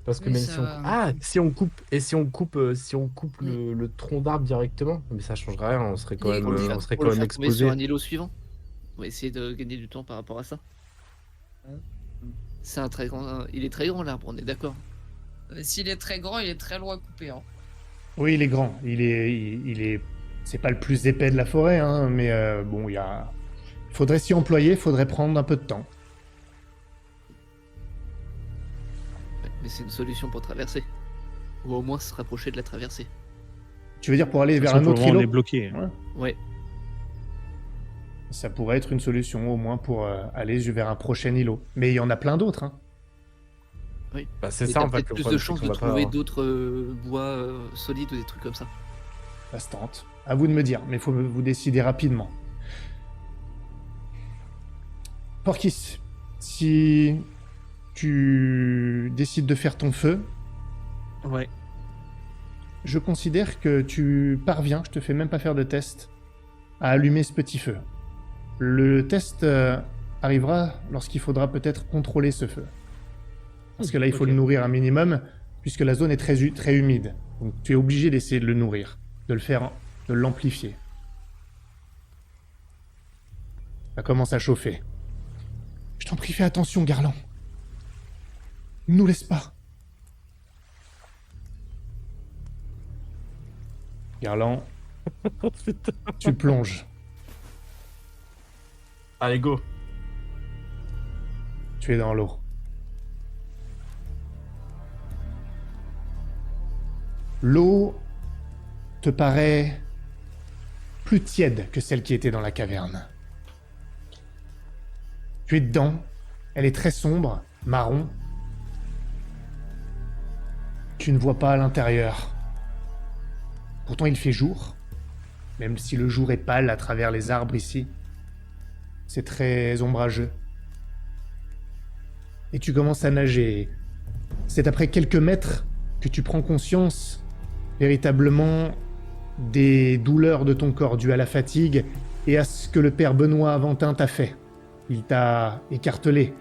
Parce que Oui, même ça si on. va. Ah, si on coupe le tronc d'arbre directement, mais ça changerait rien. On serait quand Les même, couper. on serait Pour quand le même faire tomber sur exposé. un îlot suivant. On va essayer de gagner du temps par rapport à ça. C'est un très grand. Il est très grand l'arbre, on est d'accord. S'il est très grand, il est très long à couper. Hein. Oui, il est grand. Il est... C'est pas le plus épais de la forêt, hein, mais bon, il y a... Faudrait s'y employer, faudrait prendre un peu de temps. Ouais, mais c'est une solution pour traverser. Ou au moins se rapprocher de la traversée. Tu veux dire pour aller De toute vers façon, un pour le autre moment, on îlot? est bloqué. Ouais. Ouais. Ça pourrait être une solution, au moins, pour aller vers un prochain îlot. Mais il y en a plein d'autres, hein. Bah, c'est Et ça t'as en fait. peut-être Le plus problème, de c'est chances qu'on de va pas trouver avoir- d'autres bois solides ou des trucs comme ça. Ça se tente. À vous de me dire, mais il faut vous décider rapidement. Porkis, si tu décides de faire ton feu, Ouais. je considère que tu parviens, je te fais même pas faire de test, à allumer ce petit feu. Le test arrivera lorsqu'il faudra peut-être contrôler ce feu. Parce que là, il faut Ok. le nourrir un minimum, puisque la zone est très humide. Donc tu es obligé d'essayer de le nourrir, de l'amplifier. Ça commence à chauffer. Je t'en prie, fais attention, Garland. Ne nous laisse pas. Garland, tu plonges. Allez, go. Tu es dans l'eau. L'eau te paraît plus tiède que celle qui était dans la caverne. Tu es dedans, elle est très sombre, marron. Tu ne vois pas à l'intérieur. Pourtant il fait jour, même si le jour est pâle à travers les arbres ici. C'est très ombrageux. Et tu commences à nager. C'est après quelques mètres que tu prends conscience véritablement des douleurs de ton corps dues à la fatigue et à ce que le père Benoît Aventin t'a fait. Il t'a écartelé.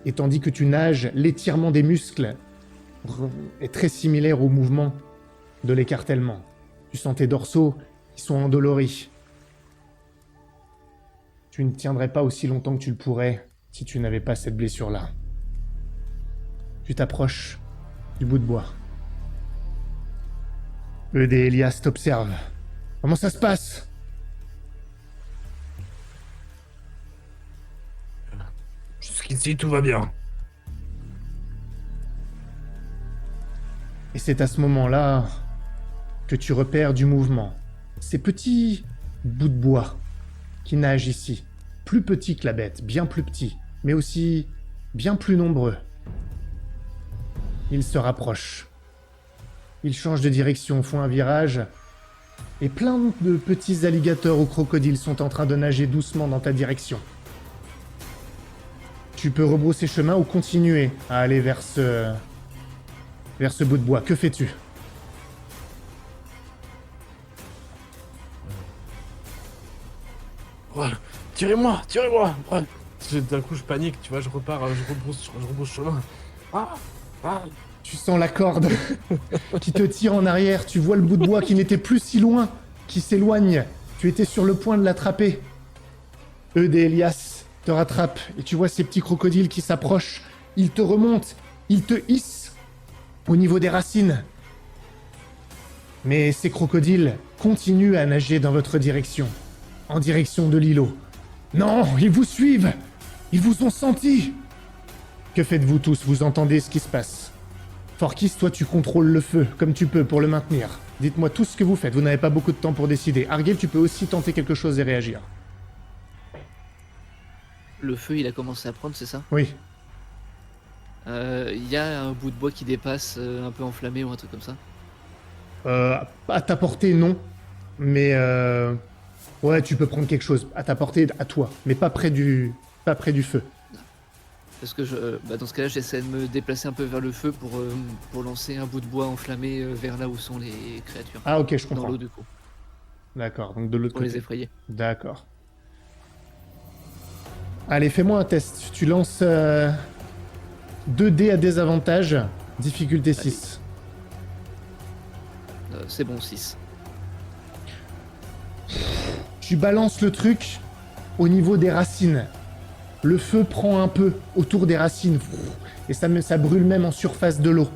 Et tandis que tu nages, l'étirement des muscles est très similaire au mouvement de l'écartèlement. Tu sens tes dorsaux qui sont endoloris. Tu ne tiendrais pas aussi longtemps que tu le pourrais si tu n'avais pas cette blessure-là. Tu t'approches du bout de bois. Eudes et Elias t'observent. Comment ça se passe? Jusqu'ici, tout va bien. Et c'est à ce moment-là que tu repères du mouvement. Ces petits bouts de bois qui nagent ici. Plus petits que la bête, bien plus petits, mais aussi bien plus nombreux. Ils se rapprochent. Ils changent de direction, font un virage, et plein de petits alligators ou crocodiles sont en train de nager doucement dans ta direction. Tu peux rebrousser chemin ou continuer à aller vers ce bout de bois. Que fais-tu? Voilà. Tirez-moi. Ouais. D'un coup, je panique, tu vois, je repars, je rebrousse chemin. Ah. Tu sens la corde qui te tire en arrière. Tu vois le bout de bois qui n'était plus si loin, qui s'éloigne. Tu étais sur le point de l'attraper. Eudes et Elias te rattrapent et tu vois ces petits crocodiles qui s'approchent. Ils te remontent, ils te hissent au niveau des racines. Mais ces crocodiles continuent à nager dans votre direction, en direction de l'îlot. Non, ils vous suivent. Ils vous ont senti. Que faites-vous tous? Vous entendez ce qui se passe? Forkis, toi tu contrôles le feu, comme tu peux, pour le maintenir. Dites-moi tout ce que vous faites, vous n'avez pas beaucoup de temps pour décider. Argel, tu peux aussi tenter quelque chose et réagir. Le feu, il a commencé à prendre, c'est ça? Oui. Il y a un bout de bois qui dépasse, un peu enflammé ou un truc comme ça? À ta portée, non. Mais ouais, tu peux prendre quelque chose. À ta portée, à toi. Mais pas près du feu. Parce que dans ce cas-là, j'essaie de me déplacer un peu vers le feu pour lancer un bout de bois enflammé vers là où sont les créatures. Ah ok, je Dans comprends. l'eau, du coup, D'accord, donc de l'autre pour les côté. effrayer. D'accord. Allez, fais-moi un test. Tu lances 2 dés à désavantage, difficulté 6. C'est bon, 6. Tu balances le truc au niveau des racines. Le feu prend un peu autour des racines et ça brûle même en surface de l'eau.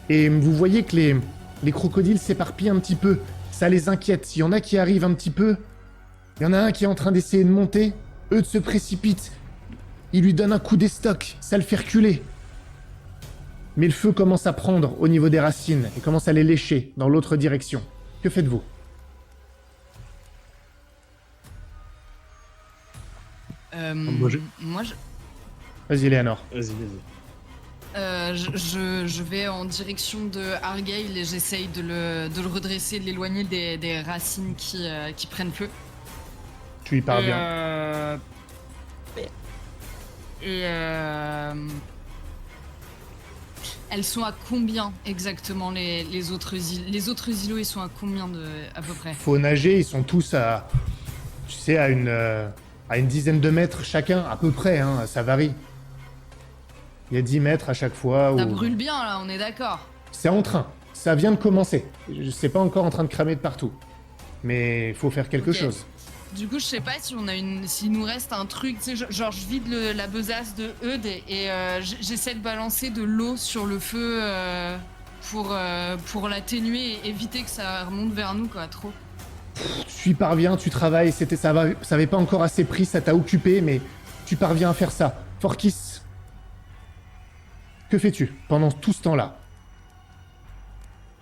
Et vous voyez que les crocodiles s'éparpillent un petit peu. Ça les inquiète. Il y en a qui arrivent un petit peu. Il y en a un qui est en train d'essayer de monter. Eudes se précipite. Il lui donne un coup d'estoc. Ça le fait reculer. Mais le feu commence à prendre au niveau des racines et commence à les lécher dans l'autre direction. Que faites-vous? Moi, Vas-y, Léanor. Vas-y. je vais en direction de Argyle et j'essaye de le redresser, de l'éloigner des racines qui prennent feu. Tu y parviens. Elles sont à combien exactement les autres îles? Les autres îlots, ils sont à combien à peu près? Faut nager, ils sont tous à... Tu sais, à une dizaine de mètres chacun, à peu près, hein, ça varie. Il y a 10 mètres à chaque fois. Ça ou- brûle bien là, on est d'accord. C'est en train. Ça vient de commencer. C'est pas encore en train de cramer de partout. Mais il faut faire quelque Ok. chose. Du coup, je sais pas si s'il nous reste un truc, tu sais, genre je vide la besace de Eudes et j'essaie de balancer de l'eau sur le feu pour l'atténuer et éviter que ça remonte vers nous, quoi, trop. Tu y parviens, tu travailles, ça avait pas encore assez pris, ça t'a occupé, mais tu parviens à faire ça. Forkis, que fais-tu pendant tout ce temps-là?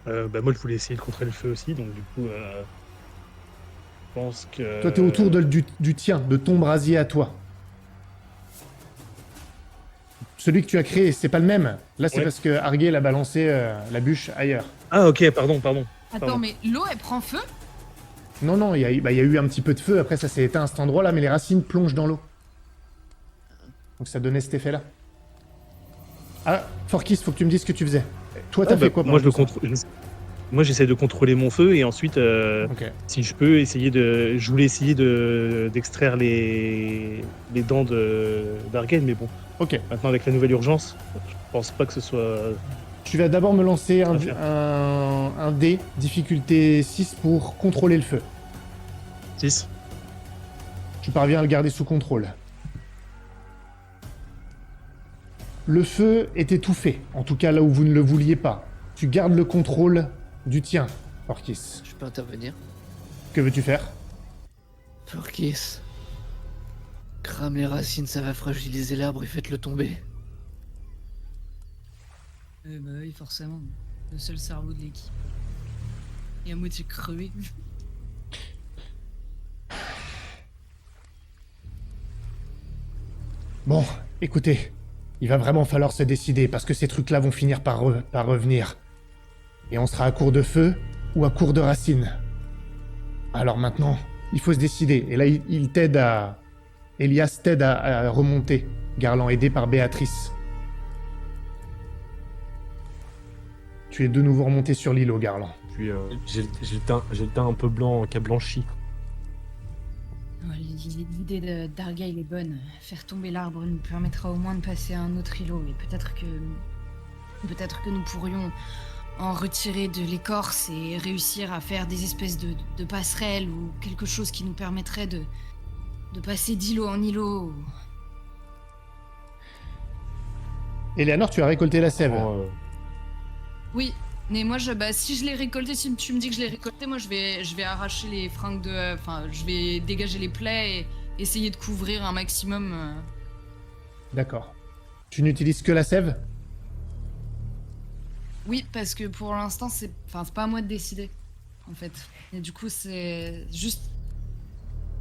Moi, je voulais essayer de contrer le feu aussi, donc du coup, je pense que... Toi, t'es autour du tien, de ton brasier à toi. Celui que tu as créé, c'est pas le même. Là, c'est Ouais. parce que Argel a balancé la bûche ailleurs. Ah, ok, pardon. Attends, Pardon. mais l'eau, elle prend feu? Non, il y a eu un petit peu de feu, après ça s'est éteint à cet endroit-là, mais les racines plongent dans l'eau. Donc ça donnait cet effet-là. Ah, Forkis, faut que tu me dises ce que tu faisais. Toi, t'as fait quoi Moi, pendant tout ça Moi, j'essaie de contrôler mon feu et ensuite, Ok. si je peux, je voulais essayer d'extraire les dents d'Argel, mais bon, Ok. maintenant avec la nouvelle urgence, je pense pas que ce soit... Tu vas d'abord me lancer Parfait. un dé, difficulté 6 pour contrôler le feu. 6. Tu parviens à le garder sous contrôle. Le feu est étouffé, en tout cas là où vous ne le vouliez pas. Tu gardes le contrôle du tien, Forkis. Je peux intervenir. Que veux-tu faire? Forkis. Crame les racines, ça va fragiliser l'arbre et faites-le tomber. Bah oui, forcément. Le seul cerveau de l'équipe. Et à moitié crevé. Bon, écoutez, il va vraiment falloir se décider parce que ces trucs-là vont finir par revenir. Et on sera à court de feu ou à court de racines. Alors maintenant, il faut se décider. Et là, il t'aide à... Elias t'aide à remonter Garland aidé par Béatrice. Tu es de nouveau remonté sur l'îlot, Garland. Puis j'ai le teint un peu blanc qui a blanchi. Oh, l'idée d'Argyle est bonne. Faire tomber l'arbre nous permettra au moins de passer à un autre îlot et peut-être que nous pourrions en retirer de l'écorce et réussir à faire des espèces de passerelles ou quelque chose qui nous permettrait de passer d'îlot en îlot. Eleanor, tu as récolté la sève. Oui, mais moi, si je l'ai récolté, si tu me dis que je l'ai récolté, moi, je vais arracher les fringues de... Enfin, je vais dégager les plaies et essayer de couvrir un maximum. D'accord. Tu n'utilises que la sève? Oui, parce que pour l'instant, c'est pas à moi de décider, en fait. Et du coup, c'est juste...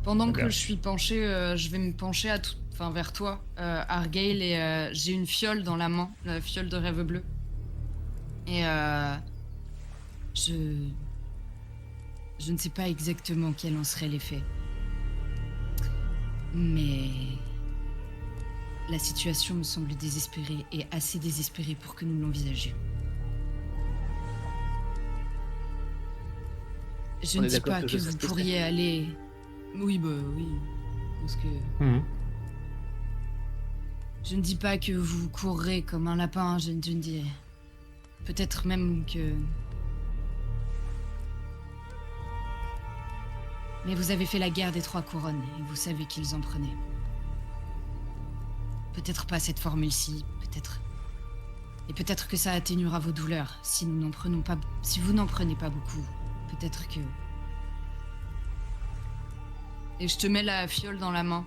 Pendant que je suis penché, je vais me pencher vers toi, Argyle, et j'ai une fiole dans la main, la fiole de rêve bleu. Et je ne sais pas exactement quel en serait l'effet. Mais la situation me semble désespérée et assez désespérée pour que nous l'envisagions. Je ne dis pas que vous pourriez aller... Oui, oui. Parce que... Je ne dis pas que vous courrez comme un lapin, je ne dis... Peut-être même que... Mais vous avez fait la guerre des 3 couronnes, et vous savez qu'ils en prenaient. Peut-être pas cette formule-ci, peut-être... Et peut-être que ça atténuera vos douleurs, si nous n'en prenons pas... Si vous n'en prenez pas beaucoup, peut-être que... Et je te mets la fiole dans la main.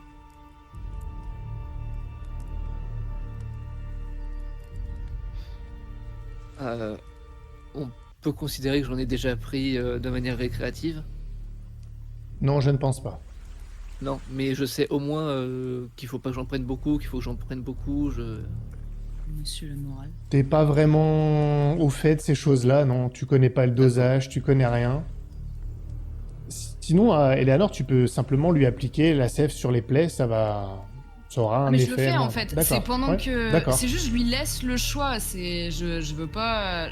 On peut considérer que j'en ai déjà pris de manière récréative. Non, je ne pense pas. Non, mais je sais au moins qu'il faut pas que j'en prenne beaucoup, qu'il faut que j'en prenne beaucoup. Monsieur le moral. T'es pas vraiment au fait de ces choses-là, non? Tu connais pas le dosage, tu connais rien. Sinon, Eleanor, tu peux simplement lui appliquer la sève sur les plaies, ça aura un mais effet. je le fais en non. fait. D'accord. C'est pendant Ouais, que. d'accord. C'est juste, je lui laisse le choix. Je veux pas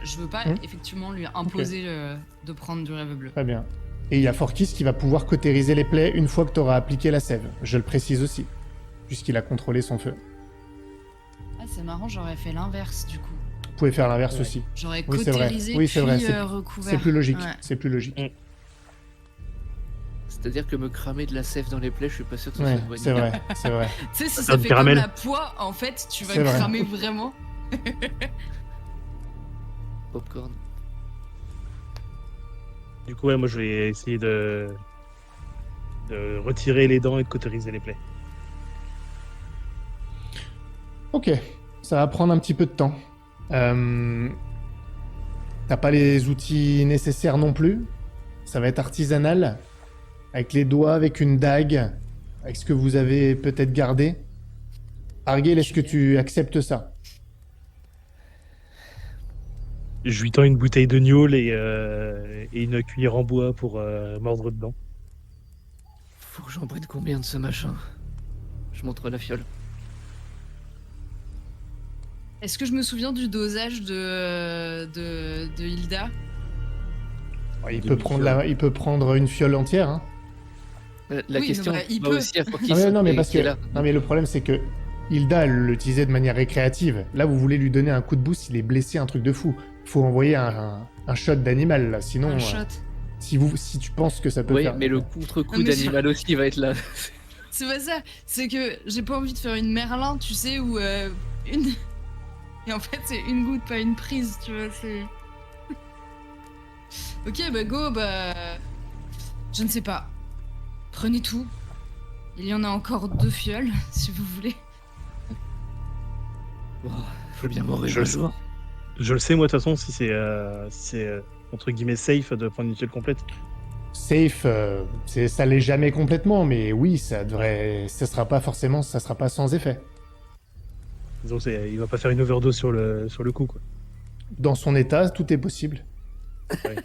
effectivement lui imposer de prendre du rêve bleu. Très bien. Et il y a Forkis qui va pouvoir cautériser les plaies une fois que tu auras appliqué la sève. Je le précise aussi, puisqu'il a contrôlé son feu. Ah, c'est marrant, j'aurais fait l'inverse du coup. Vous pouvez faire l'inverse aussi. J'aurais Oui, c'est vrai. cautérisé Oui, c'est vrai. puis recouvert. C'est plus logique. Ouais. C'est plus logique. C'est-à-dire que me cramer de la sève dans les plaies, je suis pas sûr que ce soit Ouais, une bonne c'est idée. vrai, c'est vrai. Tu sais, si Ça ça me fait caramel. comme la poix, en fait, tu vas C'est vrai. cramer vraiment. Popcorn. Du coup, ouais, moi, je vais essayer de retirer les dents et de cautériser les plaies. Ok, ça va prendre un petit peu de temps. T'as pas les outils nécessaires non plus. Ça va être artisanal, avec les doigts, avec une dague, avec ce que vous avez peut-être gardé. Argyle, est-ce que tu acceptes ça? Je lui tends une bouteille de gnôle et une cuillère en bois pour mordre dedans. Faut que j'en prenne combien de ce machin? Je montre la fiole. Est-ce que je me souviens du dosage de Hilda? Il peut prendre une fiole entière. Hein. La Oui, question non, bah, il va peut. aussi à Forkis. Non, mais parce qui est que là. non, mais le problème c'est que Hilda elle l'utilisait de manière récréative. Là, vous voulez lui donner un coup de boost, il est blessé, un truc de fou. Faut envoyer un shot d'animal là, sinon. Un shot. Si tu penses que ça peut Oui, faire. mais le contre-coup Non, mais d'animal aussi va être là. C'est pas ça, c'est que j'ai pas envie de faire une Merlin, tu sais, ou une... Et en fait, c'est une goutte, pas une prise, tu vois, c'est... Ok, bah go, bah... Je ne sais pas. Prenez tout. Il y en a encore 2 fioles, si vous voulez. Bon, faut bien mourir Je un le jour. Je le sais, moi, de toute façon, si c'est entre guillemets safe de prendre une fiole complète. Safe, ça l'est jamais complètement, mais oui, ça sera pas sans effet. Disons, il va pas faire une overdose sur le coup, quoi. Dans son état, tout est possible. Ouais.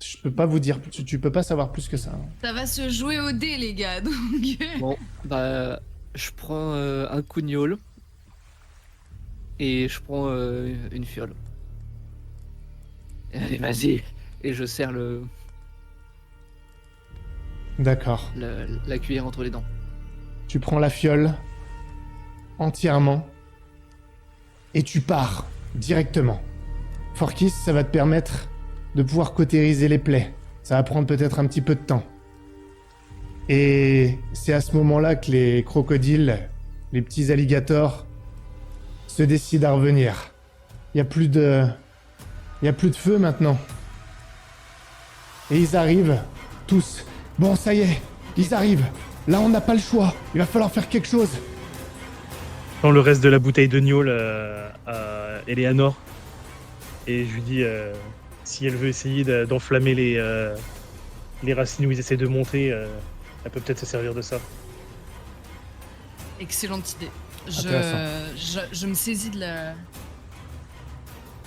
Je peux pas vous dire, tu peux pas savoir plus que ça. Hein. Ça va se jouer au dé, les gars, donc... Bon, bah, je prends un coup de gnôle Et je prends une fiole. Allez, vas-y. Et je serre D'accord. la cuillère entre les dents. Tu prends la fiole entièrement et tu pars directement. Forkis, ça va te permettre de pouvoir cautériser les plaies. Ça va prendre peut-être un petit peu de temps. Et c'est à ce moment-là que les crocodiles, les petits alligators, se décident à revenir. Il y a plus de feu maintenant. Et ils arrivent, tous. Bon, ça y est, ils arrivent. Là, on n'a pas le choix. Il va falloir faire quelque chose. Dans le reste de la bouteille de gnôle à Eleanor. Et je lui dis si elle veut essayer d'enflammer les racines où ils essaient de monter, elle peut peut-être se servir de ça. Excellente idée. Intéressant. Je me saisis de la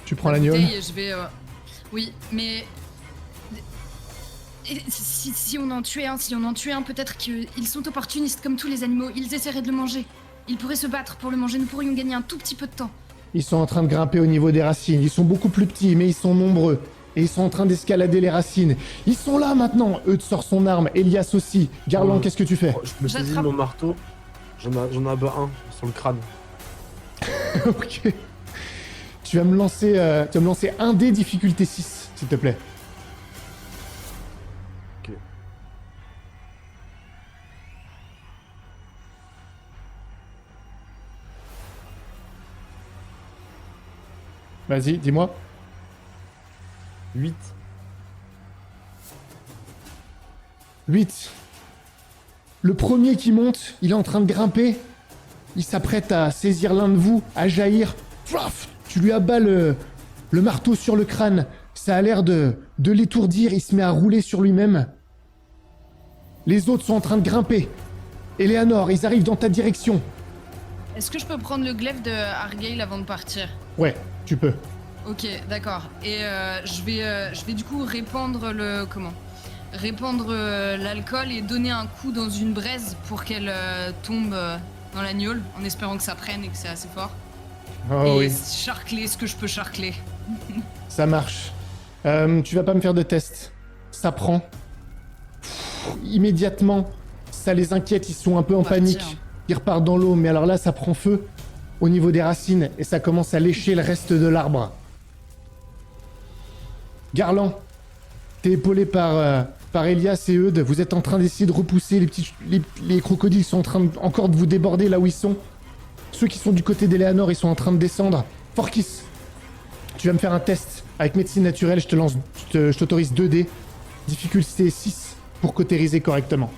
Tu prends l'agneau. bouteille et je vais... Oui, mais... Et si on en tuait un, peut-être qu'ils sont opportunistes comme tous les animaux. Ils essaieraient de le manger. Ils pourraient se battre pour le manger. Nous pourrions gagner un tout petit peu de temps. Ils sont en train de grimper au niveau des racines. Ils sont beaucoup plus petits, mais ils sont nombreux. Et ils sont en train d'escalader les racines. Ils sont là maintenant. Eudes sort son arme. Elias aussi. Garland, qu'est-ce que tu fais? Je me saisis de J'attrape. mon marteau. J'en abats un sur le crâne. Ok. Tu vas me lancer un dé difficulté 6, s'il te plaît. Ok. Vas-y, dis-moi. 8. 8. Le premier qui monte, il est en train de grimper. Il s'apprête à saisir l'un de vous, à jaillir. Flaf, tu lui abats le marteau sur le crâne. Ça a l'air de l'étourdir. Il se met à rouler sur lui-même. Les autres sont en train de grimper. Eleanor, ils arrivent dans ta direction. Est-ce que je peux prendre le glaive de Argyle avant de partir? Ouais, tu peux. Ok, d'accord. Et je vais du coup répandre l'alcool et donner un coup dans une braise pour qu'elle tombe dans la gnôle, en espérant que ça prenne et que c'est assez fort. Oh et oui, charcler ce que je peux charcler. ça marche. Tu vas pas me faire de test. Ça prend. Immédiatement, ça les inquiète, ils sont un peu en Partir. panique. Ils repartent dans l'eau, mais alors là, ça prend feu au niveau des racines et ça commence à lécher le reste de l'arbre. Garland, t'es épaulé par Elias et Eudes. Vous êtes en train d'essayer de repousser les crocodiles sont en train encore de vous déborder là où ils sont. Ceux qui sont du côté d'Eleanor, ils sont en train de descendre. Forkis, tu vas me faire un test avec médecine naturelle. Je t'autorise 2 dés. Difficulté 6 pour cautériser correctement.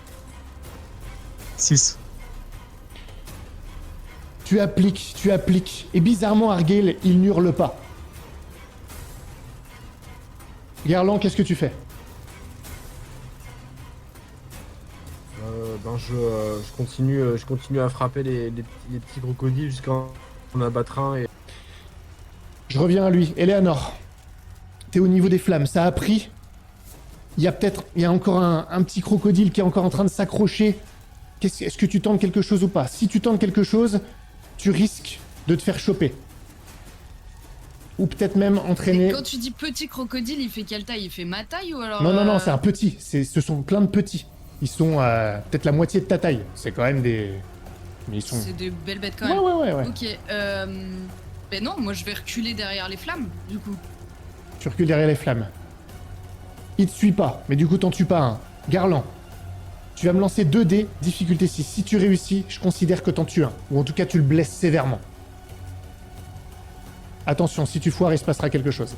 6. Tu appliques. Et bizarrement, Argyle, il n'hurle pas. Garland, qu'est-ce que tu fais? Je continue à frapper les petits crocodiles jusqu'à en abattre un. Et... Je reviens à lui. Eleanor, t'es au niveau des flammes. Ça a pris. Il y a encore un petit crocodile qui est encore en train de s'accrocher. Est-ce que tu tentes quelque chose ou pas? Si tu tentes quelque chose, tu risques de te faire choper. Ou peut-être même entraîner... Et quand tu dis petit crocodile, il fait quelle taille? Il fait ma taille ou alors... Non, c'est un petit. Ce sont plein de petits. Ils sont peut-être la moitié de ta taille. C'est quand même des... Mais ils sont... C'est des belles bêtes quand même. Ouais. Ok, ben non, moi je vais reculer derrière les flammes, du coup. Tu recules derrière les flammes. Il te suit pas, mais du coup t'en tues pas un. Garland, tu vas me lancer 2 dés, difficulté 6. Si tu réussis, je considère que t'en tues un. Ou en tout cas tu le blesses sévèrement. Attention, si tu foires, il se passera quelque chose.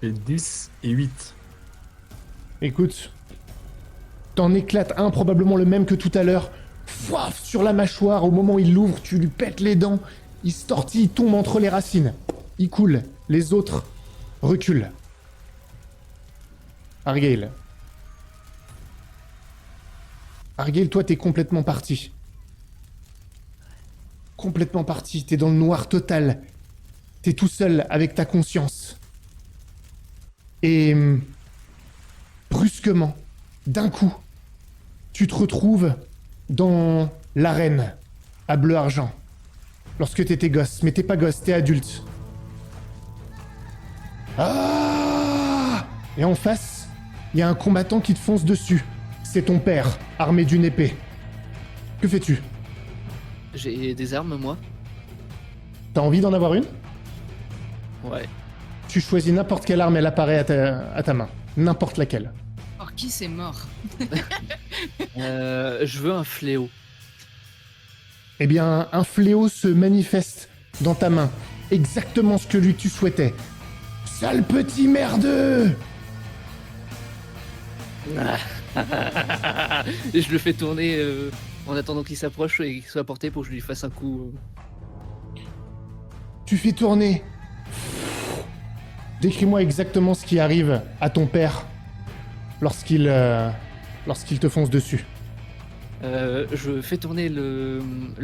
Et 10 et 8. Écoute, t'en éclates un, probablement le même que tout à l'heure. Fouaf, sur la mâchoire, au moment où il l'ouvre, tu lui pètes les dents. Il se tortille, il tombe entre les racines. Il coule. Les autres reculent. Argyle. Argyle, toi, t'es complètement parti. Complètement parti. T'es dans le noir total. T'es tout seul avec ta conscience. Et... brusquement, d'un coup, tu te retrouves dans l'arène à bleu-argent. lorsque t'étais gosse. Mais t'es pas gosse, t'es adulte. Ah! Et en face, il y a un combattant qui te fonce dessus. C'est ton père, armé d'une épée. Que fais-tu? J'ai des armes, moi. T'as envie d'en avoir une? Ouais. Tu choisis n'importe quelle arme, elle apparaît à ta main. N'importe laquelle. Or qui c'est mort? Je veux un fléau. Eh bien, un fléau se manifeste dans ta main. Exactement ce que lui tu souhaitais. Sale petit merdeux! Et je le fais tourner en attendant qu'il s'approche et qu'il soit porté pour que je lui fasse un coup. Tu fais tourner. Décris-moi exactement ce qui arrive à ton père lorsqu'il te fonce dessus. Je fais tourner le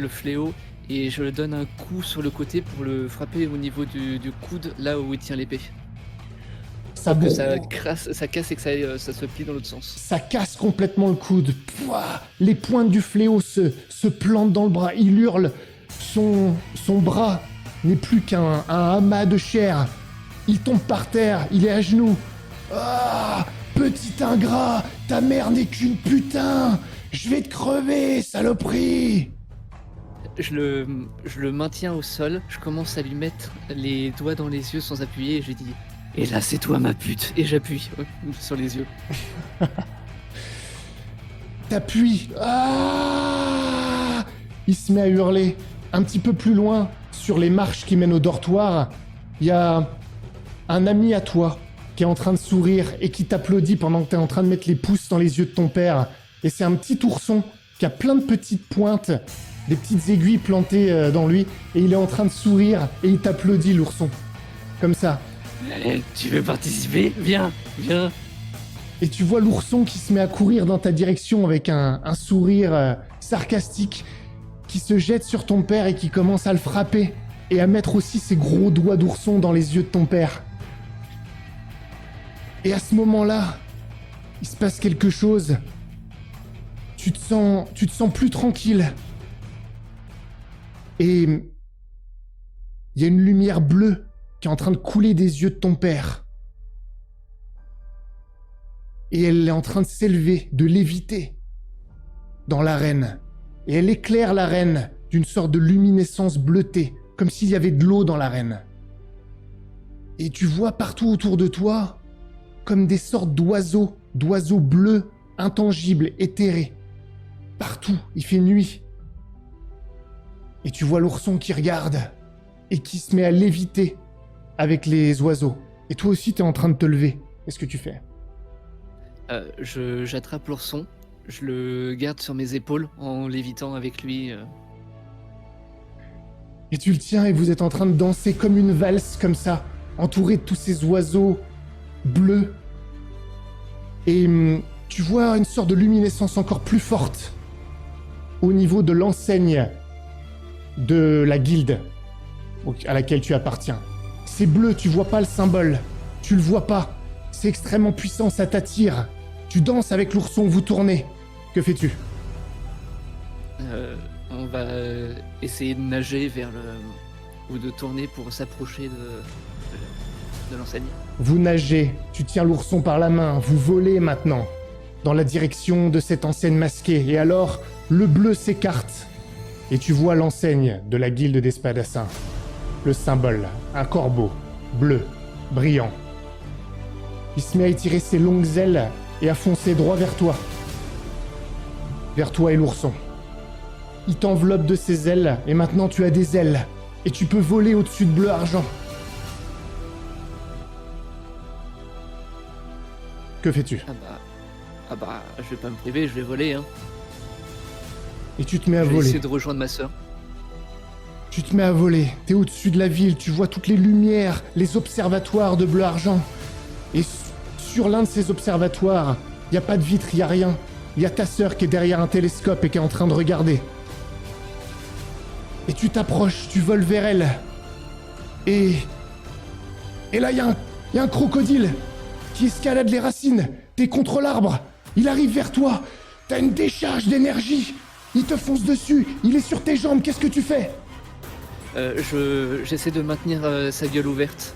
fléau et je le donne un coup sur le côté pour le frapper au niveau du coude, là où il tient l'épée. Ça, Que ça casse et que ça se plie dans l'autre sens. Ça casse complètement le coude. Pouah, les pointes du fléau se plantent dans le bras. Il hurle. Son bras n'est plus qu'un amas de chair. Il tombe par terre. Il est à genoux. Ah, petit ingrat, ta mère n'est qu'une putain. Je vais te crever, saloperie. Je le maintiens au sol. Je commence à lui mettre les doigts dans les yeux sans appuyer et je lui dis « Et là, c'est toi ma pute !» Et j'appuie sur les yeux. T'appuies. Ah! Il se met à hurler. Un petit peu plus loin, sur les marches qui mènent au dortoir, il y a un ami à toi qui est en train de sourire et qui t'applaudit pendant que t'es en train de mettre les pouces dans les yeux de ton père. Et c'est un petit ourson qui a plein de petites pointes, des petites aiguilles plantées dans lui, et il est en train de sourire et il t'applaudit, l'ourson. Comme ça. Tu veux participer? Viens. Et tu vois l'ourson qui se met à courir dans ta direction avec un sourire sarcastique, qui se jette sur ton père et qui commence à le frapper et à mettre aussi ses gros doigts d'ourson dans les yeux de ton père. Et à ce moment-là, il se passe quelque chose. Tu te sens plus tranquille. Et il y a une lumière bleue qui est en train de couler des yeux de ton père. Et elle est en train de s'élever, de léviter dans l'arène. Et elle éclaire l'arène d'une sorte de luminescence bleutée, comme s'il y avait de l'eau dans l'arène. Et tu vois partout autour de toi comme des sortes d'oiseaux bleus, intangibles, éthérés. Partout, il fait nuit. Et tu vois l'ourson qui regarde et qui se met à léviter avec les oiseaux. Et toi aussi, t'es en train de te lever. Qu'est-ce que tu fais? J'attrape l'ourson, je le garde sur mes épaules en lévitant avec lui. Et tu le tiens et vous êtes en train de danser comme une valse, comme ça, entouré de tous ces oiseaux bleus. Et tu vois une sorte de luminescence encore plus forte au niveau de l'enseigne de la guilde à laquelle tu appartiens. C'est bleu, tu vois pas le symbole, tu le vois pas. C'est extrêmement puissant, ça t'attire. Tu danses avec l'ourson, vous tournez. Que fais-tu? On va essayer de nager vers ou de tourner pour s'approcher de l'enseigne. Vous nagez, tu tiens l'ourson par la main, vous volez maintenant dans la direction de cette enseigne masquée. Et alors, le bleu s'écarte et tu vois l'enseigne de la guilde des Spadassins. Le symbole, un corbeau, bleu, brillant. Il se met à étirer ses longues ailes et à foncer droit vers toi. Vers toi et l'ourson. Il t'enveloppe de ses ailes et maintenant tu as des ailes. Et tu peux voler au-dessus de bleu argent. Que fais-tu? Ah bah, je vais pas me priver, je vais voler, hein. Et tu te mets à Je vais voler. essayer de rejoindre ma sœur. Tu te mets à voler. T'es au-dessus de la ville, tu vois toutes les lumières, les observatoires de bleu argent. Et sur l'un de ces observatoires, y a pas de vitre, y a rien. Il y a ta sœur qui est derrière un télescope et qui est en train de regarder. Et tu t'approches, tu voles vers elle. Et là, il y a un crocodile qui escalade les racines. T'es contre l'arbre. Il arrive vers toi. T'as une décharge d'énergie. Il te fonce dessus. Il est sur tes jambes. Qu'est-ce que tu fais? J'essaie de maintenir sa gueule ouverte.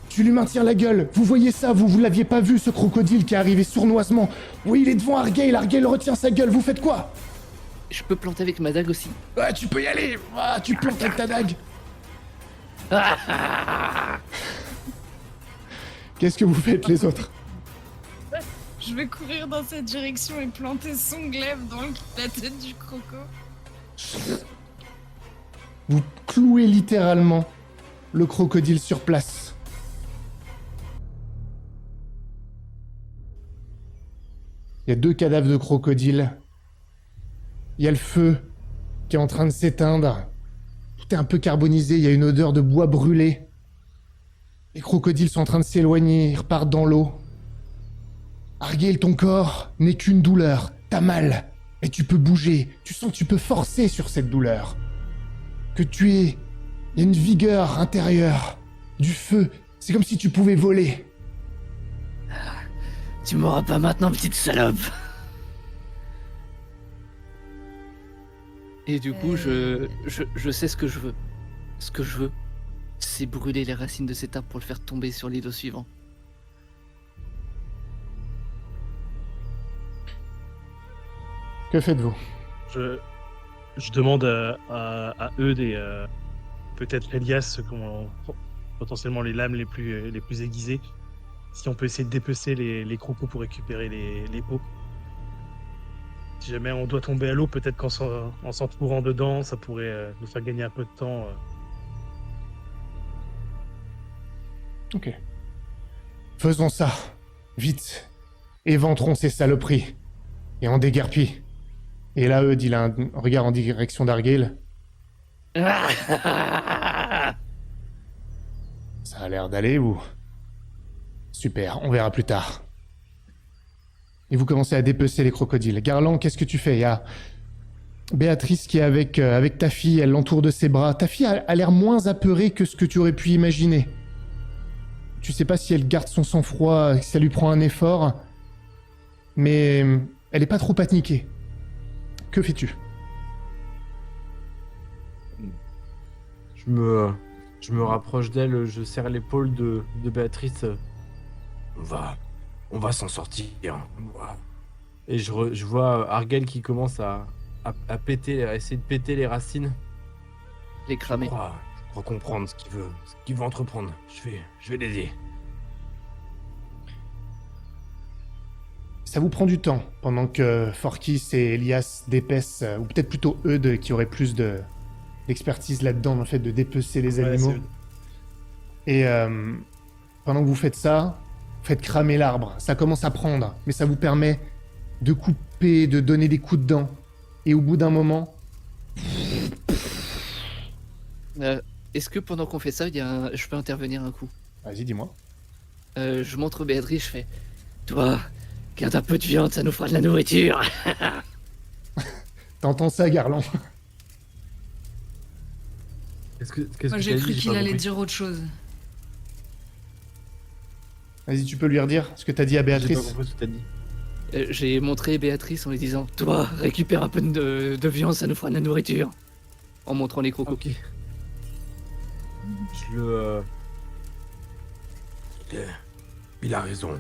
Tu lui maintiens la gueule. Vous voyez ça, vous l'aviez pas vu, ce crocodile qui est arrivé sournoisement. Oui, il est devant Argale. Argale retient sa gueule. Vous faites quoi? Je peux planter avec ma dague aussi. Ah, tu peux y aller. Ah, tu plantes avec ta dague. Qu'est-ce que vous faites, les autres? Je vais courir dans cette direction et planter son glaive dans la tête du croco. Vous clouez littéralement le crocodile sur place. Il y a 2 cadavres de crocodiles. Il y a le feu qui est en train de s'éteindre. Tout est un peu carbonisé, il y a une odeur de bois brûlé. Les crocodiles sont en train de s'éloigner, ils repartent dans l'eau. Argale, ton corps n'est qu'une douleur. T'as mal, mais tu peux bouger. Tu sens que tu peux forcer sur cette douleur. Que tu es... Il y a une vigueur intérieure. Du feu. C'est comme si tu pouvais voler. Tu m'auras pas maintenant, petite salope. Et du coup, je sais ce que je veux. Ce que je veux, c'est brûler les racines de cet arbre pour le faire tomber sur l'îlot suivant. Que faites-vous? Je demande à Eudes et peut-être Elias, qui ont potentiellement les lames les plus aiguisées, si on peut essayer de dépecer les crocos pour récupérer les peaux. Si jamais on doit tomber à l'eau, peut-être qu'en s'entourant dedans, ça pourrait nous faire gagner un peu de temps. Ok. Faisons ça. Vite. Éventrons ces saloperies. Et on déguerpit. Et là, Eudes, il a un regard en direction d'Argale. Ça a l'air d'aller, vous. Super, on verra plus tard. Et vous commencez à dépecer les crocodiles. Garland, qu'est-ce que tu fais? Il y a Béatrice qui est avec ta fille, elle l'entoure de ses bras. Ta fille a l'air moins apeurée que ce que tu aurais pu imaginer. Tu sais pas si elle garde son sang-froid, si ça lui prend un effort. Mais elle est pas trop paniquée. Que fais-tu? Je me rapproche d'elle, je serre l'épaule de Béatrice. On va s'en sortir. Et je vois Argale qui commence à péter, à essayer de péter les racines. Les cramer. Je crois comprendre ce qu'il veut entreprendre. Je vais l'aider. Ça vous prend du temps, pendant que Forkis et Elias dépecent, ou peut-être plutôt Eudes qui aurait plus d'expertise là-dedans, dans le fait de dépecer les animaux. Et pendant que vous faites ça, vous faites cramer l'arbre. Ça commence à prendre, mais ça vous permet de couper, de donner des coups de dents. Et au bout d'un moment... Est-ce que pendant qu'on fait ça, je peux intervenir un coup? Vas-y, dis-moi. Je montre Béatrice, je fais... Toi, garde un peu de viande, ça nous fera de la nourriture. T'entends ça, Garland? Qu'est-ce que Moi, j'ai t'as cru dit, qu'il pas allait compris. dire autre chose. Vas-y, tu peux lui redire ce que t'as dit à J'ai pas Béatrice? compris ce que t'as dit. J'ai montré Béatrice en lui disant Toi, récupère un peu de viande, ça nous fera de la nourriture. En montrant les crocos. Ok. Je le... Il a raison.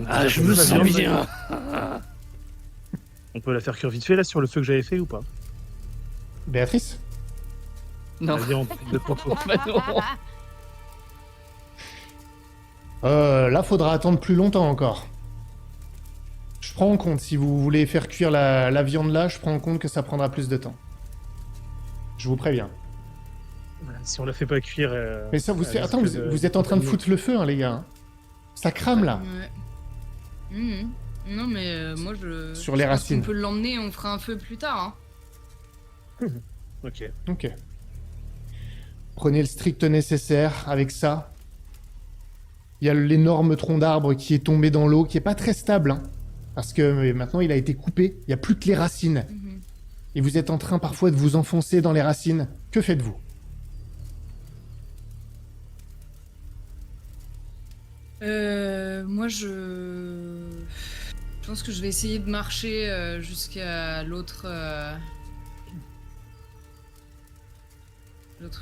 Ah, je me sens bien. On peut la faire cuire vite fait là sur le feu que j'avais fait ou pas? Béatrice? Non. La viande de croco. Bah non. Là, faudra attendre plus longtemps encore. Je prends en compte, si vous voulez faire cuire la viande là, je prends en compte que ça prendra plus de temps. Je vous préviens. Si on la fait pas cuire. Mais ça, elle attends, risque vous êêtre en train de foutre le feu, hein, les gars. Ça crame là. Ouais. Non, mais moi, Sur les je pense racines. qu'on peut l'emmener et on fera un feu plus tard. Hein. Ok. Ok. Prenez le strict nécessaire avec ça. Il y a l'énorme tronc d'arbre qui est tombé dans l'eau, qui est pas très stable, hein, parce que maintenant il a été coupé. Il y a plus que les racines. Mhm. Et vous êtes en train parfois de vous enfoncer dans les racines. Que faites-vous? Moi, je pense que je vais essayer de marcher jusqu'à l'autre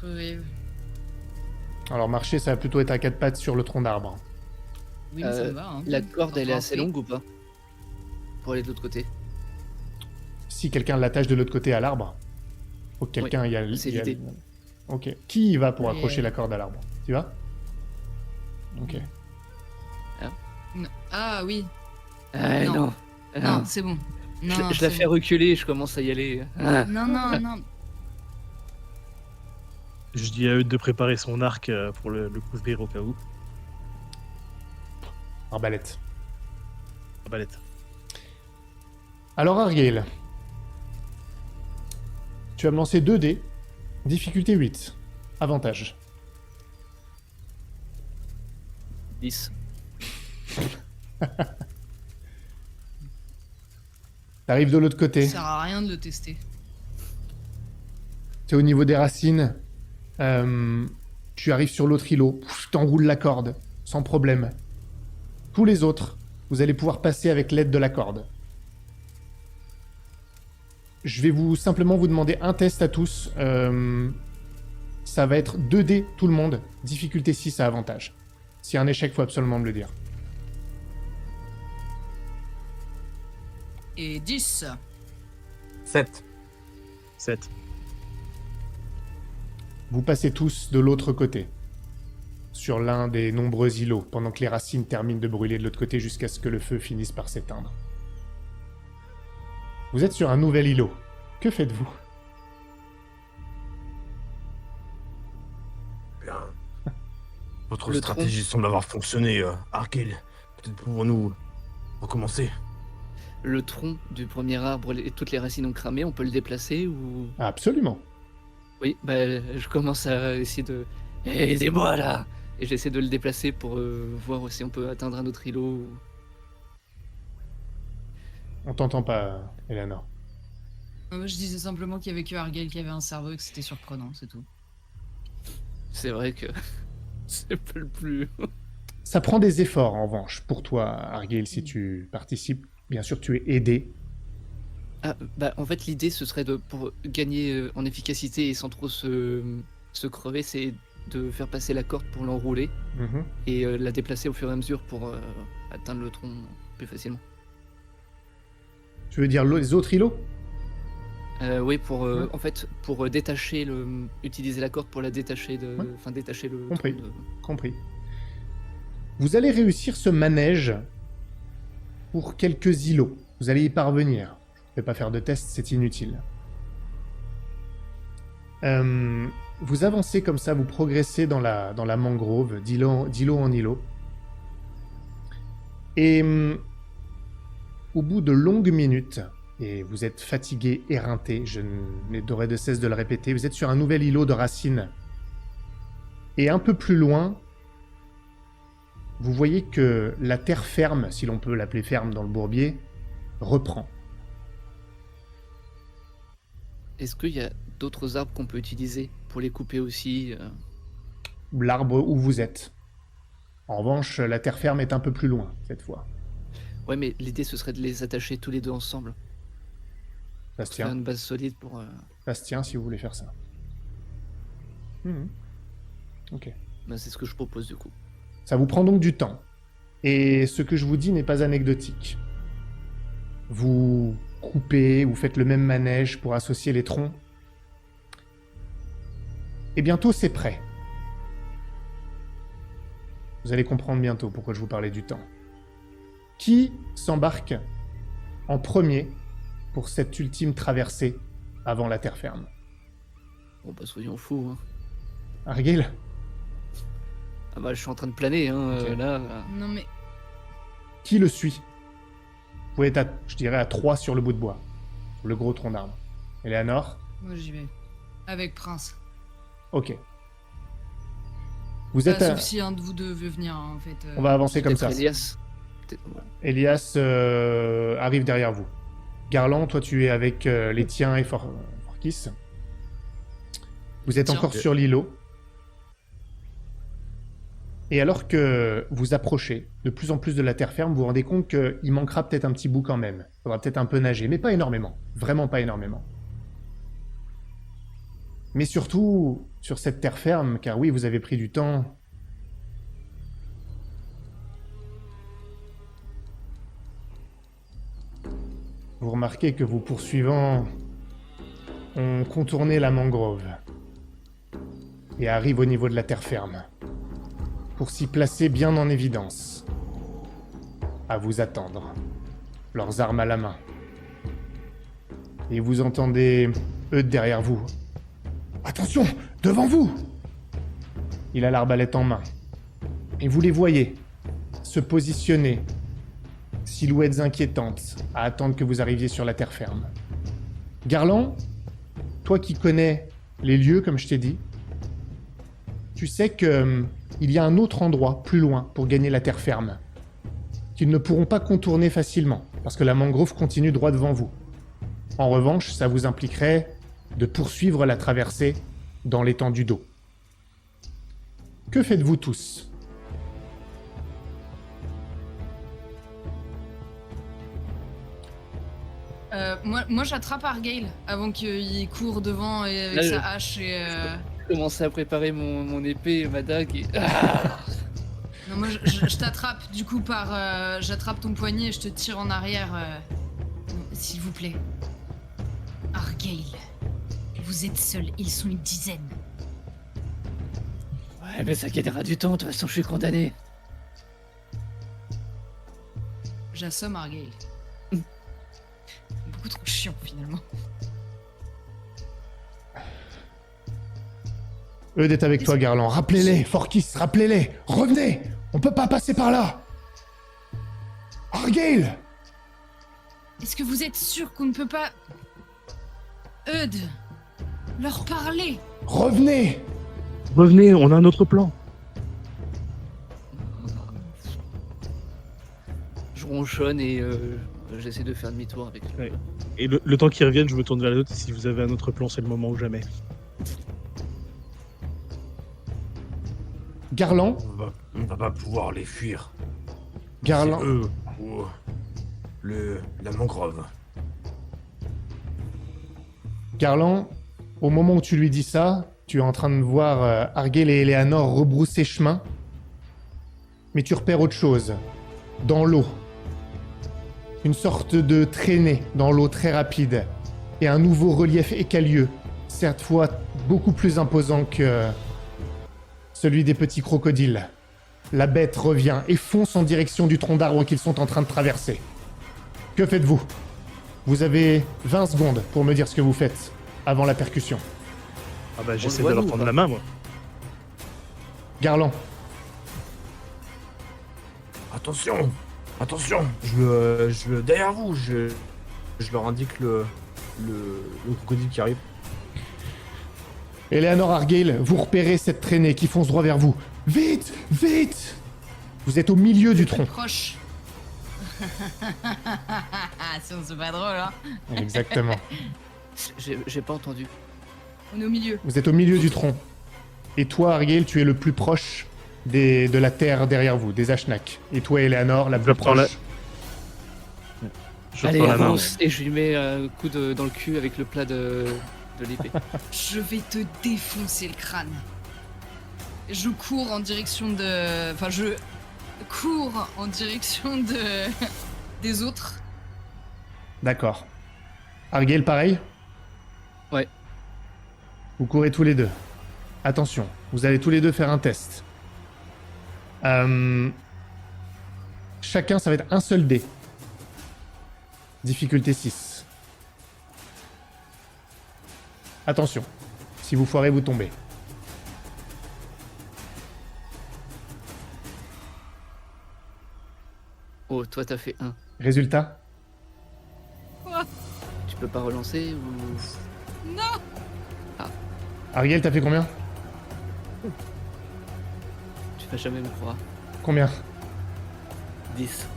rive. Alors marcher, ça va plutôt être à quatre pattes sur le tronc d'arbre. Oui, mais ça me va. Hein. La corde, elle est assez Parfait. longue ou pas? Pour aller de l'autre côté. Si quelqu'un l'attache de l'autre côté à l'arbre, faut que quelqu'un y a... c'est y a- l'idée. Ok. Qui y va pour Mais- accrocher la corde à l'arbre? Tu vas? Ok. Non. Ah oui. Ah Non. non. Non, c'est bon. Non, Je non, la c'est fais bon. reculer, je commence à y aller. Ah. Non, non, non. Je dis à Eudes de préparer son arc pour le couvrir au cas où. Arbalète. Arbalète. Alors Argyle, tu vas me lancer 2 dés, difficulté 8, avantage. 10. T'arrives de l'autre côté, Ça sert à rien de le tester. t'es au niveau des racines, tu arrives sur l'autre îlot, t'enroules la corde, sans problème. Tous les autres, vous allez pouvoir passer avec l'aide de la corde. Je vais simplement vous demander un test à tous. Ça va être 2 dés tout le monde, difficulté 6 à avantage. S'il y a un échec, faut absolument me le dire. Et 10. 7. 7. Vous passez tous de l'autre côté, sur l'un des nombreux îlots, pendant que les racines terminent de brûler de l'autre côté jusqu'à ce que le feu finisse par s'éteindre. Vous êtes sur un nouvel îlot. Que faites-vous? Bien. Votre Le stratégie semble avoir fonctionné, Argyle. Peut-être pouvons-nous recommencer. Le tronc du premier arbre et toutes les racines ont cramé, on peut le déplacer ou... Absolument. Oui, bah je commence à essayer de... Aidez-moi là! Et j'essaie de le déplacer pour voir si on peut atteindre un autre îlot. On t'entend pas, Eleanor. Moi, je disais simplement qu'il y avait que Argyle qui avait un cerveau et que c'était surprenant, c'est tout. C'est vrai que c'est pas le plus... Ça prend des efforts, en revanche, pour toi, Argyle, si tu participes. Bien sûr, tu es aidé. Ah, bah en fait l'idée ce serait pour gagner en efficacité et sans trop se crever, c'est de faire passer la corde pour l'enrouler Mhm. et la déplacer au fur et à mesure pour atteindre le tronc plus facilement. Tu veux dire les autres îlots? Oui, pour Ouais. en fait pour détacher utiliser la corde pour la détacher Ouais. enfin détacher le Compris. tronc de- Compris. Vous allez réussir ce manège pour quelques îlots. Vous allez y parvenir. Je ne vais pas faire de test, c'est inutile. Vous avancez comme ça, vous progressez dans la mangrove, d'îlot en îlot. Et au bout de longues minutes, et vous êtes fatigué, éreinté, je n'aurai de cesse de le répéter, vous êtes sur un nouvel îlot de racines. Et un peu plus loin, vous voyez que la terre ferme, si l'on peut l'appeler ferme dans le bourbier, reprend. Est-ce qu'il y a d'autres arbres qu'on peut utiliser pour les couper aussi L'arbre où vous êtes. En revanche, la terre ferme est un peu plus loin, cette fois. Ouais, mais l'idée ce serait de les attacher tous les deux ensemble. Ça se Faire tient. une base solide pour... Ça se tient si vous voulez faire ça. Mhm. Ok. bah, c'est ce que je propose du coup. Ça vous prend donc du temps. Et ce que je vous dis n'est pas anecdotique. Vous coupez, vous faites le même manège pour associer les troncs. Et bientôt c'est prêt. Vous allez comprendre bientôt pourquoi je vous parlais du temps. Qui s'embarque en premier pour cette ultime traversée avant la terre ferme? Bon bah soyons fous. Hein. Argyle? Ah bah je suis en train de planer hein, Ok. là. Non mais Qui le suit? Vous pouvez être, je dirais, à 3 sur le bout de bois. Le gros tronc d'arbre. Eleanor? moi j'y vais. Avec Prince. Ok. Vous êtes Sauf si un de vous deux veut venir hein, en fait. On va avancer comme Peut-être ça. Elias. Peut-être- ouais. Elias arrive derrière vous. Garland, toi tu es avec les tiens et Forkis. Vous êtes Tiens. encore sur l'îlot. Et alors que vous approchez de plus en plus de la terre ferme, vous vous rendez compte qu'il manquera peut-être un petit bout quand même. Il faudra peut-être un peu nager, mais pas énormément. Vraiment pas énormément. Mais surtout, sur cette terre ferme, car oui, vous avez pris du temps. Vous remarquez que vos poursuivants ont contourné la mangrove et arrivent au niveau de la terre ferme pour s'y placer bien en évidence. À vous attendre, leurs armes à la main. Et vous entendez Eudes derrière vous. Attention, devant vous! Il a l'arbalète en main. Et vous les voyez se positionner, silhouettes inquiétantes, à attendre que vous arriviez sur la terre ferme. Garland, toi qui connais les lieux, comme je t'ai dit, tu sais que il y a un autre endroit plus loin pour gagner la terre ferme, qu'ils ne pourront pas contourner facilement, parce que la mangrove continue droit devant vous. En revanche, ça vous impliquerait de poursuivre la traversée dans l'étendue d'eau. Que faites-vous tous ? Moi j'attrape Argyle avant qu'il court devant et avec Là, sa hache et. Je commençais à préparer mon épée et ma dague et... Non, moi je t'attrape du coup par. J'attrape ton poignet et je te tire en arrière. Non, s'il vous plaît. Argyle, vous êtes seul, ils sont une dizaine. Ouais, mais ça gagnera du temps, de toute façon je suis condamné. J'assomme Argyle. Beaucoup trop chiant finalement. Eudes est avec toi, Garland. Rappelez-les, Forkis, rappelez-les. Revenez. On peut pas passer par là. Argyle! Est-ce que vous êtes sûr qu'on ne peut pas. Eudes, leur parler? Revenez. Revenez, on a un autre plan. Je ronchonne et j'essaie de faire demi-tour avec lui. Ouais. Et le temps qu'ils reviennent, je me tourne vers les autres. Si vous avez un autre plan, c'est le moment ou jamais. Garland? On va pas pouvoir les fuir. Garland. C'est eux ou la mangrove. Garland, au moment où tu lui dis ça, tu es en train de voir Argyle et Eleanor rebrousser chemin. Mais tu repères autre chose. Dans l'eau. Une sorte de traînée dans l'eau très rapide. Et un nouveau relief écalieux. Cette fois beaucoup plus imposant que celui des petits crocodiles. La bête revient et fonce en direction du tronc d'arbre qu'ils sont en train de traverser. Que faites-vous ? Vous avez 20 secondes pour me dire ce que vous faites avant la percussion. Ah bah j'essaie le voit, de leur nous, prendre ou la pas main, moi. Garland, Attention, attention. Derrière vous, je leur indique le crocodile qui arrive. Eleanor, Argyle, vous repérez cette traînée qui fonce droit vers vous. Vite, vite! Vous êtes au milieu du tronc. Croche. Sinon c'est pas drôle, hein. Exactement. J'ai pas entendu. On est au milieu. Vous êtes au milieu du tronc. Et toi, Argyle, tu es le plus proche de la terre derrière vous, des Ashnaks. Et toi, Eleanor, la plus reprends proche. Je Allez, reprends la main. avance. Et je lui mets un coup dans le cul avec le plat de l'épée. Je vais te défoncer le crâne. Je cours en direction de. Enfin, je cours en direction de. Des autres. D'accord. Argyle, pareil? Ouais. Vous courez tous les deux. Attention, vous allez tous les deux faire un test. Chacun, ça va être un seul dé. Difficulté 6. Attention. Si vous foirez, vous tombez. Oh, toi t'as fait 1. Résultat? Tu peux pas relancer ou... Non! Argyle, t'as fait combien? Tu vas jamais me croire. Combien? 10.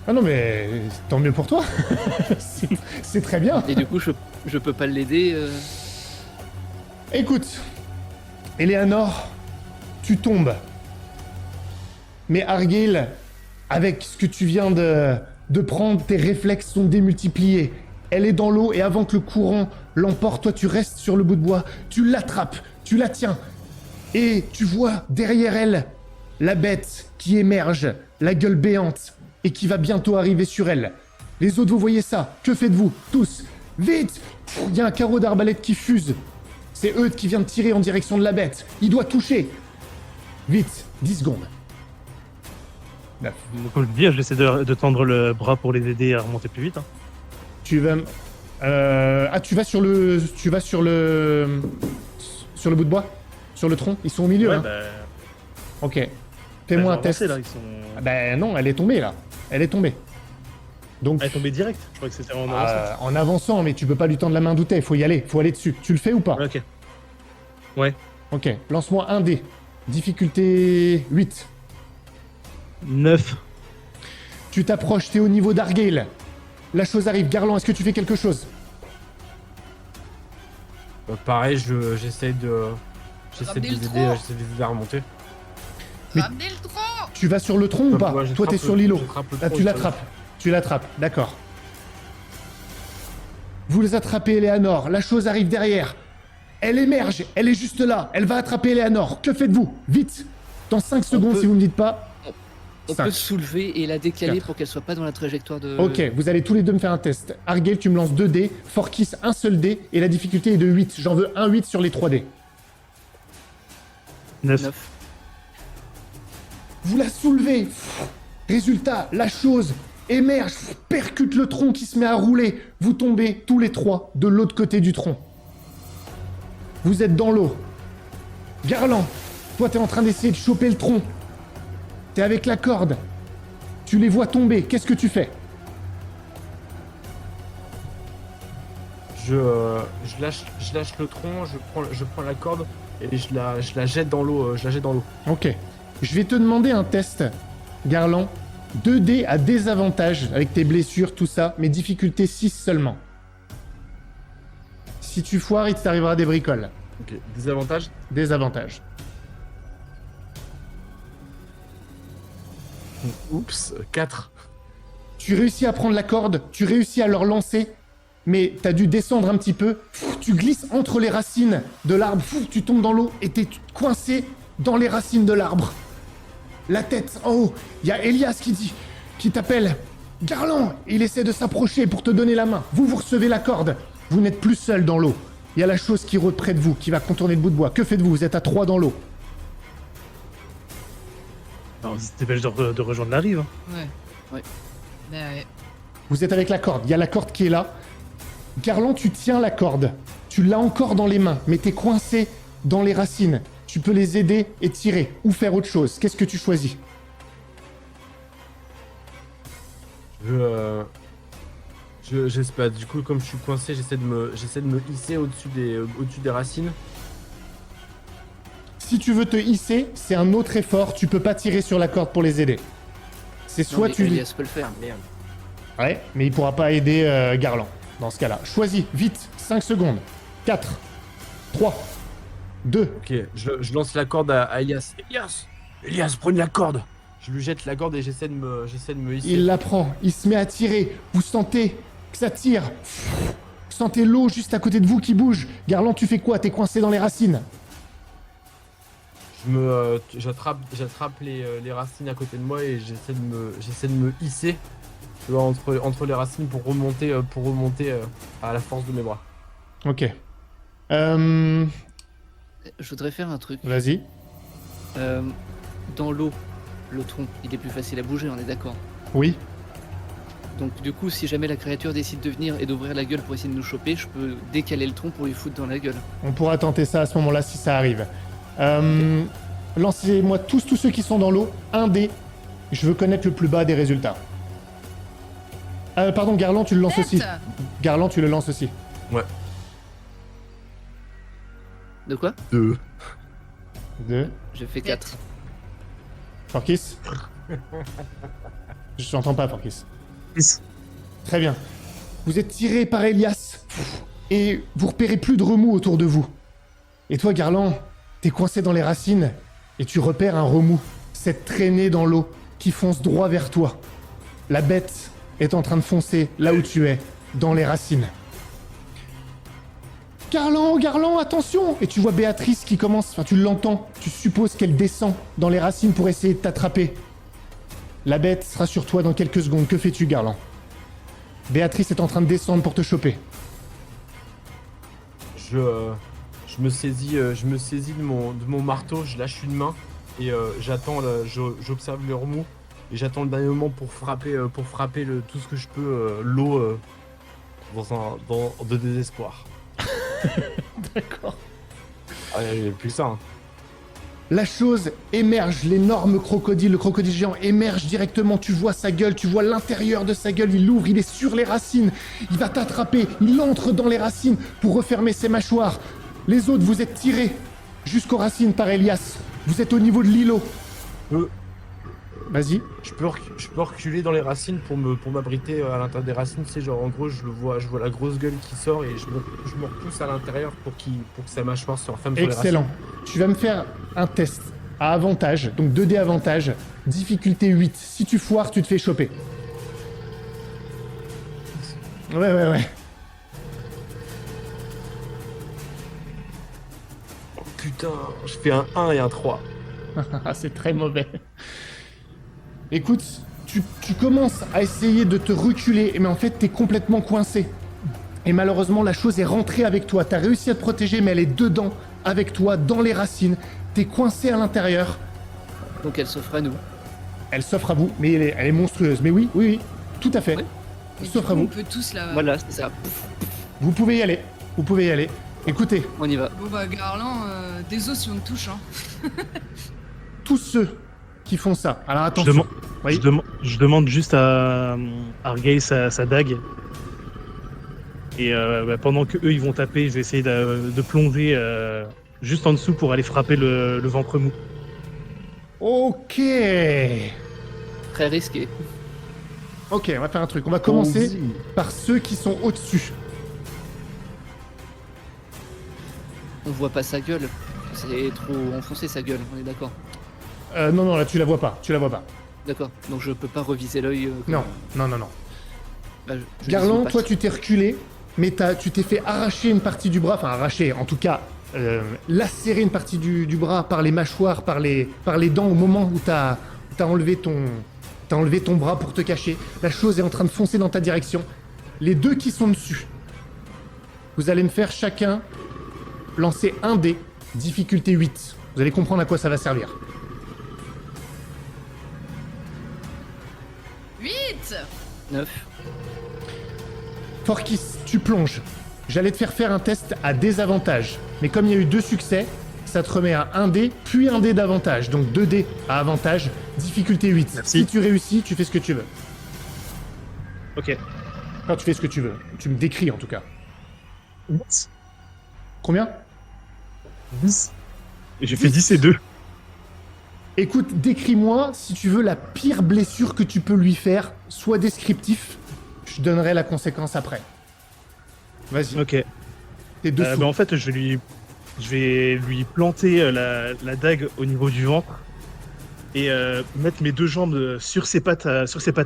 Ah non, mais tant mieux pour toi. C'est très bien. Et du coup, je peux pas l'aider. Écoute, Eleanor, Tu tombes. Mais Argyle, avec ce que tu viens de prendre, tes réflexes sont démultipliés. Elle est dans l'eau et avant que le courant l'emporte, toi tu restes sur le bout de bois. Tu l'attrapes, tu la tiens. Et tu vois derrière elle la bête qui émerge, la gueule béante, et qui va bientôt arriver sur elle. Les autres, vous voyez ça? Que faites-vous? Tous! Vite! Il y a un carreau d'arbalète qui fuse. C'est Eudes qui vient de tirer en direction de la bête. Il doit toucher. Vite, 10 secondes. 9. Comme je dis, j'essaie de tendre le bras pour les aider à remonter plus vite. Hein. Tu vas... tu vas sur le... Sur le bout de bois? Sur le tronc? Ils sont au milieu, Ouais, hein? bah, Ok. Fais-moi un ils ont avancé, test. là, ils sont... Ah ben non, elle est tombée, là. Elle est tombée. Donc... Elle est tombée direct. Je crois que c'était en avançant. en avançant, mais tu peux pas lui tendre la main d'où t'es. Faut y aller. Faut aller dessus. Tu le fais ou pas? Ok. Ouais. Ok. Lance-moi un dé. Difficulté 8. 9. Tu t'approches, t'es au niveau d'Argyle. La chose arrive. Garland, est-ce que tu fais quelque chose? Pareil, j'essaie de... J'essaie de Ramenez le les aider, tronc. j'essaie de les aider à remonter. Mais- Ramenez le tronc. Tu vas sur le tronc ou pas? Ouais, Toi, t'es j'attrape sur l'îlot. j'attrape le Là, tronc, tu je- l'attrapes. Tu l'attrapes. D'accord. Vous les attrapez, Eleanor. La chose arrive derrière. Elle émerge. Elle est juste là. Elle va attraper Eleanor. Que faites-vous? Vite. Dans 5 secondes, peut- si vous me dites pas. On Cinq. peut soulever et la décaler 4. pour qu'elle soit pas dans la trajectoire de... Ok, vous allez tous les deux me faire un test. Argyle, tu me lances 2 dés. Forkis, un seul dé. Et la difficulté est de 8. J'en veux un 8 sur les 3 dés. 9. 9. Vous la soulevez. Résultat, la chose émerge, percute le tronc qui se met à rouler. Vous tombez tous les 3 de l'autre côté du tronc. Vous êtes dans l'eau. Garland, toi t'es en train d'essayer de choper le tronc. T'es avec la corde. Tu les vois tomber. Qu'est-ce que tu fais? Je lâche le tronc, je prends la corde et je la jette dans l'eau. Ok. Je vais te demander un test, Garland. 2 dés à désavantage avec tes blessures, tout ça, mais difficulté 6 seulement. Si tu foires, il t'arrivera des bricoles. Ok, désavantage. Désavantage. Oups, 4. Tu réussis à prendre la corde, tu réussis à leur lancer, mais t'as dû descendre un petit peu. Tu glisses entre les racines de l'arbre, tu tombes dans l'eau et t'es coincé dans les racines de l'arbre. La tête en haut, il y a Elias qui t'appelle. Garland, il essaie de s'approcher pour te donner la main. Vous recevez la corde. Vous n'êtes plus seul dans l'eau. Il y a la chose qui rôde près de vous, qui va contourner le bout de bois. Que faites-vous? Vous êtes à 3 dans l'eau. On se dépêche de rejoindre la rive. Hein. Ouais. Ouais. Bah ouais. Vous êtes avec la corde. Il y a la corde qui est là. Garland, tu tiens la corde. Tu l'as encore dans les mains, mais t'es coincé dans les racines. Tu peux les aider et tirer, ou faire autre chose. Qu'est-ce que tu choisis? J'espère. Du coup, comme je suis coincé, j'essaie de me hisser au-dessus des racines. Si tu veux te hisser, c'est un autre effort. Tu peux pas tirer sur la corde pour les aider. C'est Non, soit mais tu... Elias peut le faire. Merde. Ouais, mais il pourra pas aider Garland dans ce cas-là. Choisis, vite, 5 secondes. 4, 3, 2. Ok, je lance la corde à Elias. Elias, prenez la corde. Je lui jette la corde et j'essaie de me hisser. Il la prend, il se met à tirer. Vous sentez que ça tire. Vous sentez l'eau juste à côté de vous qui bouge. Garland, tu fais quoi? T'es coincé dans les racines. J'attrape les racines à côté de moi et j'essaie de me hisser, tu vois, entre les racines pour remonter à la force de mes bras. Ok. Je voudrais faire un truc. Vas-y. Dans l'eau, le tronc, il est plus facile à bouger, on est d'accord. Oui. Donc du coup, si jamais la créature décide de venir et d'ouvrir la gueule pour essayer de nous choper, je peux décaler le tronc pour lui foutre dans la gueule. On pourra tenter ça à ce moment-là si ça arrive. Lancez-moi tous ceux qui sont dans l'eau. Un dé. Je veux connaître le plus bas des résultats. Pardon, Garland, tu le lances aussi. Tête. Garland, tu le lances aussi. De quoi 2. 2. J'ai fait 4. Forkis. Je t'entends pas, Forkis. 6. Très bien. Vous êtes tiré par Elias. Et vous repérez plus de remous autour de vous. Et toi, Garland, t'es coincé dans les racines. Et tu repères un remous, cette traînée dans l'eau qui fonce droit vers toi. La bête est en train de foncer là où tu es, dans les racines. Garland, attention! Et tu vois Béatrice qui commence, enfin tu l'entends, tu supposes qu'elle descend dans les racines pour essayer de t'attraper. La bête sera sur toi dans quelques secondes. Que fais-tu, Garland? Béatrice est en train de descendre pour te choper. Je me saisis de mon marteau, je lâche une main et j'attends, j'observe le remous et j'attends le dernier moment pour frapper tout ce que je peux l'eau de désespoir. D'accord. Ah, il n'y a plus que ça. Hein. La chose émerge, l'énorme crocodile, le crocodile géant émerge directement, tu vois sa gueule, tu vois l'intérieur de sa gueule, il l'ouvre, il est sur les racines, il va t'attraper, il entre dans les racines pour refermer ses mâchoires. Les autres, vous êtes tirés jusqu'aux racines par Elias, vous êtes au niveau de l'îlot. Vas-y. Je peux reculer dans les racines pour m'abriter à l'intérieur des racines, tu sais, genre en gros je vois la grosse gueule qui sort et je me repousse à l'intérieur pour que sa mâchoire se referme sur les racines. Excellent. Tu vas me faire un test à avantage, donc 2D avantage, difficulté 8. Si tu foires, tu te fais choper. Ouais. Oh, putain, je fais un 1 et un 3. C'est très mauvais. Écoute, tu commences à essayer de te reculer, mais en fait, t'es complètement coincé. Et malheureusement, la chose est rentrée avec toi. T'as réussi à te protéger, mais elle est dedans, avec toi, dans les racines. T'es coincé à l'intérieur. Donc elle s'offre à nous. Elle s'offre à vous, mais elle est monstrueuse. Mais oui, tout à fait. Oui. Elle Et s'offre du à coup, vous. On peut tous la... Voilà, c'est ça. Vous pouvez y aller. Écoutez, On y va. Bon bah Garland, désolé si on te touche, hein. tous ceux qui font ça. Alors attention. Oui. Je demande juste à Argyle sa dague. Et pendant que eux ils vont taper, je vais essayer de plonger juste en dessous pour aller frapper le ventre mou. Ok, Très risqué. on va faire un truc. On va commencer par ceux qui sont au-dessus. On voit pas sa gueule. C'est trop enfoncé sa gueule, on est d'accord. Non, là tu la vois pas. D'accord. Donc je peux pas reviser l'œil. Non. Bah, je Garland, vise le toi patte. tu t'es reculé, mais tu t'es fait arracher une partie du bras, enfin arracher, en tout cas lacérer une partie du bras par les mâchoires, par les dents au moment où t'as enlevé ton bras pour te cacher. La chose est en train de foncer dans ta direction. Les deux qui sont dessus, vous allez me faire chacun lancer un dé, difficulté 8. Vous allez comprendre à quoi ça va servir. 8. 9. Forkis, tu plonges. J'allais te faire un test à désavantage. Mais comme il y a eu 2 succès, ça te remet à 1 dé, puis 1 dé d'avantage. Donc 2 dés à avantage, difficulté 8. Merci. Si tu réussis, tu fais ce que tu veux. Ok. Enfin, tu fais ce que tu veux. Tu me décris en tout cas. Combien 10. Et j'ai fait 10 et 2. Écoute, décris-moi, si tu veux, la pire blessure que tu peux lui faire. Sois descriptif. Je donnerai la conséquence après. Vas-y, Ok. t'es dessous. En fait, je vais lui planter la dague au niveau du ventre et mettre mes 2 jambes sur ses pattes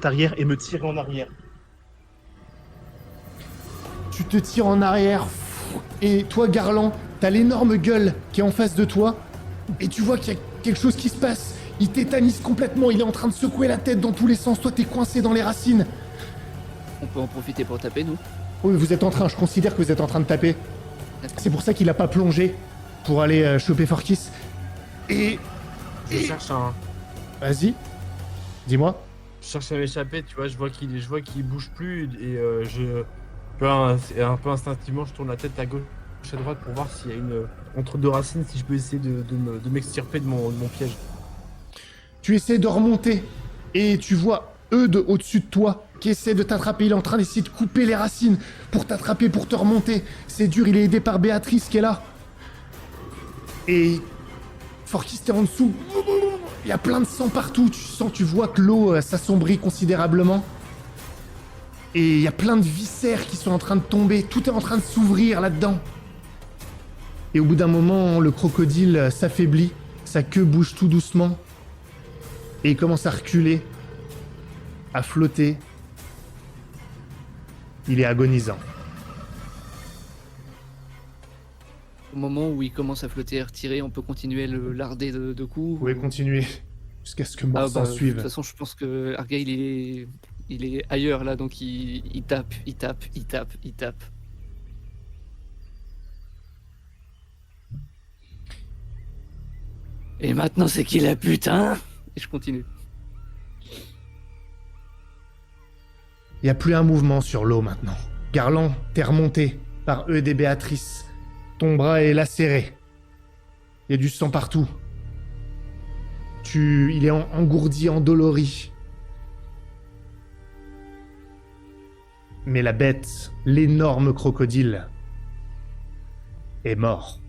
arrière et me tirer en arrière. Tu te tires en arrière. Et toi, Garland, t'as l'énorme gueule qui est en face de toi. Et tu vois qu'il y a quelque chose qui se passe. Il tétanise complètement. Il est en train de secouer la tête dans tous les sens. Toi, t'es coincé dans les racines. On peut en profiter pour taper, nous. Oui, vous êtes en train. Je considère que vous êtes en train de taper. D'accord. C'est pour ça qu'il a pas plongé pour aller choper Forkis. Et Je cherche vas-y, dis-moi. à m'échapper, tu vois, je vois qu'il bouge plus et un peu instinctivement, je tourne la tête à gauche, à droite pour voir s'il y a entre 2 racines, si je peux essayer de m'extirper de mon piège. Tu essaies de remonter et tu vois au-dessus de toi qui essaie de t'attraper. Il est en train d'essayer de couper les racines pour t'attraper, pour te remonter. C'est dur, il est aidé par Béatrice qui est là. Et Forkis, t'es en dessous. Il y a plein de sang partout. Tu vois que l'eau s'assombrit considérablement. Et il y a plein de viscères qui sont en train de tomber. Tout est en train de s'ouvrir là-dedans. Et au bout d'un moment, le crocodile s'affaiblit, Sa queue bouge tout doucement. Et il commence à reculer, à flotter. Il est agonisant. Au moment où il commence à flotter et à retirer, on peut continuer à le larder de coups. Vous pouvez continuer jusqu'à ce que mort Ah s'en bah, de suive. toute façon, je pense que Argyle, il est ailleurs là, donc il tape, il tape, il tape, il tape. Et maintenant, c'est qui la putain? Et je continue. Il n'y a plus un mouvement sur l'eau maintenant. Garland, t'es remonté par Eudes et Béatrice. Ton bras est lacéré. Il y a du sang partout. Il est engourdi, endolori. Mais la bête, l'énorme crocodile, est mort.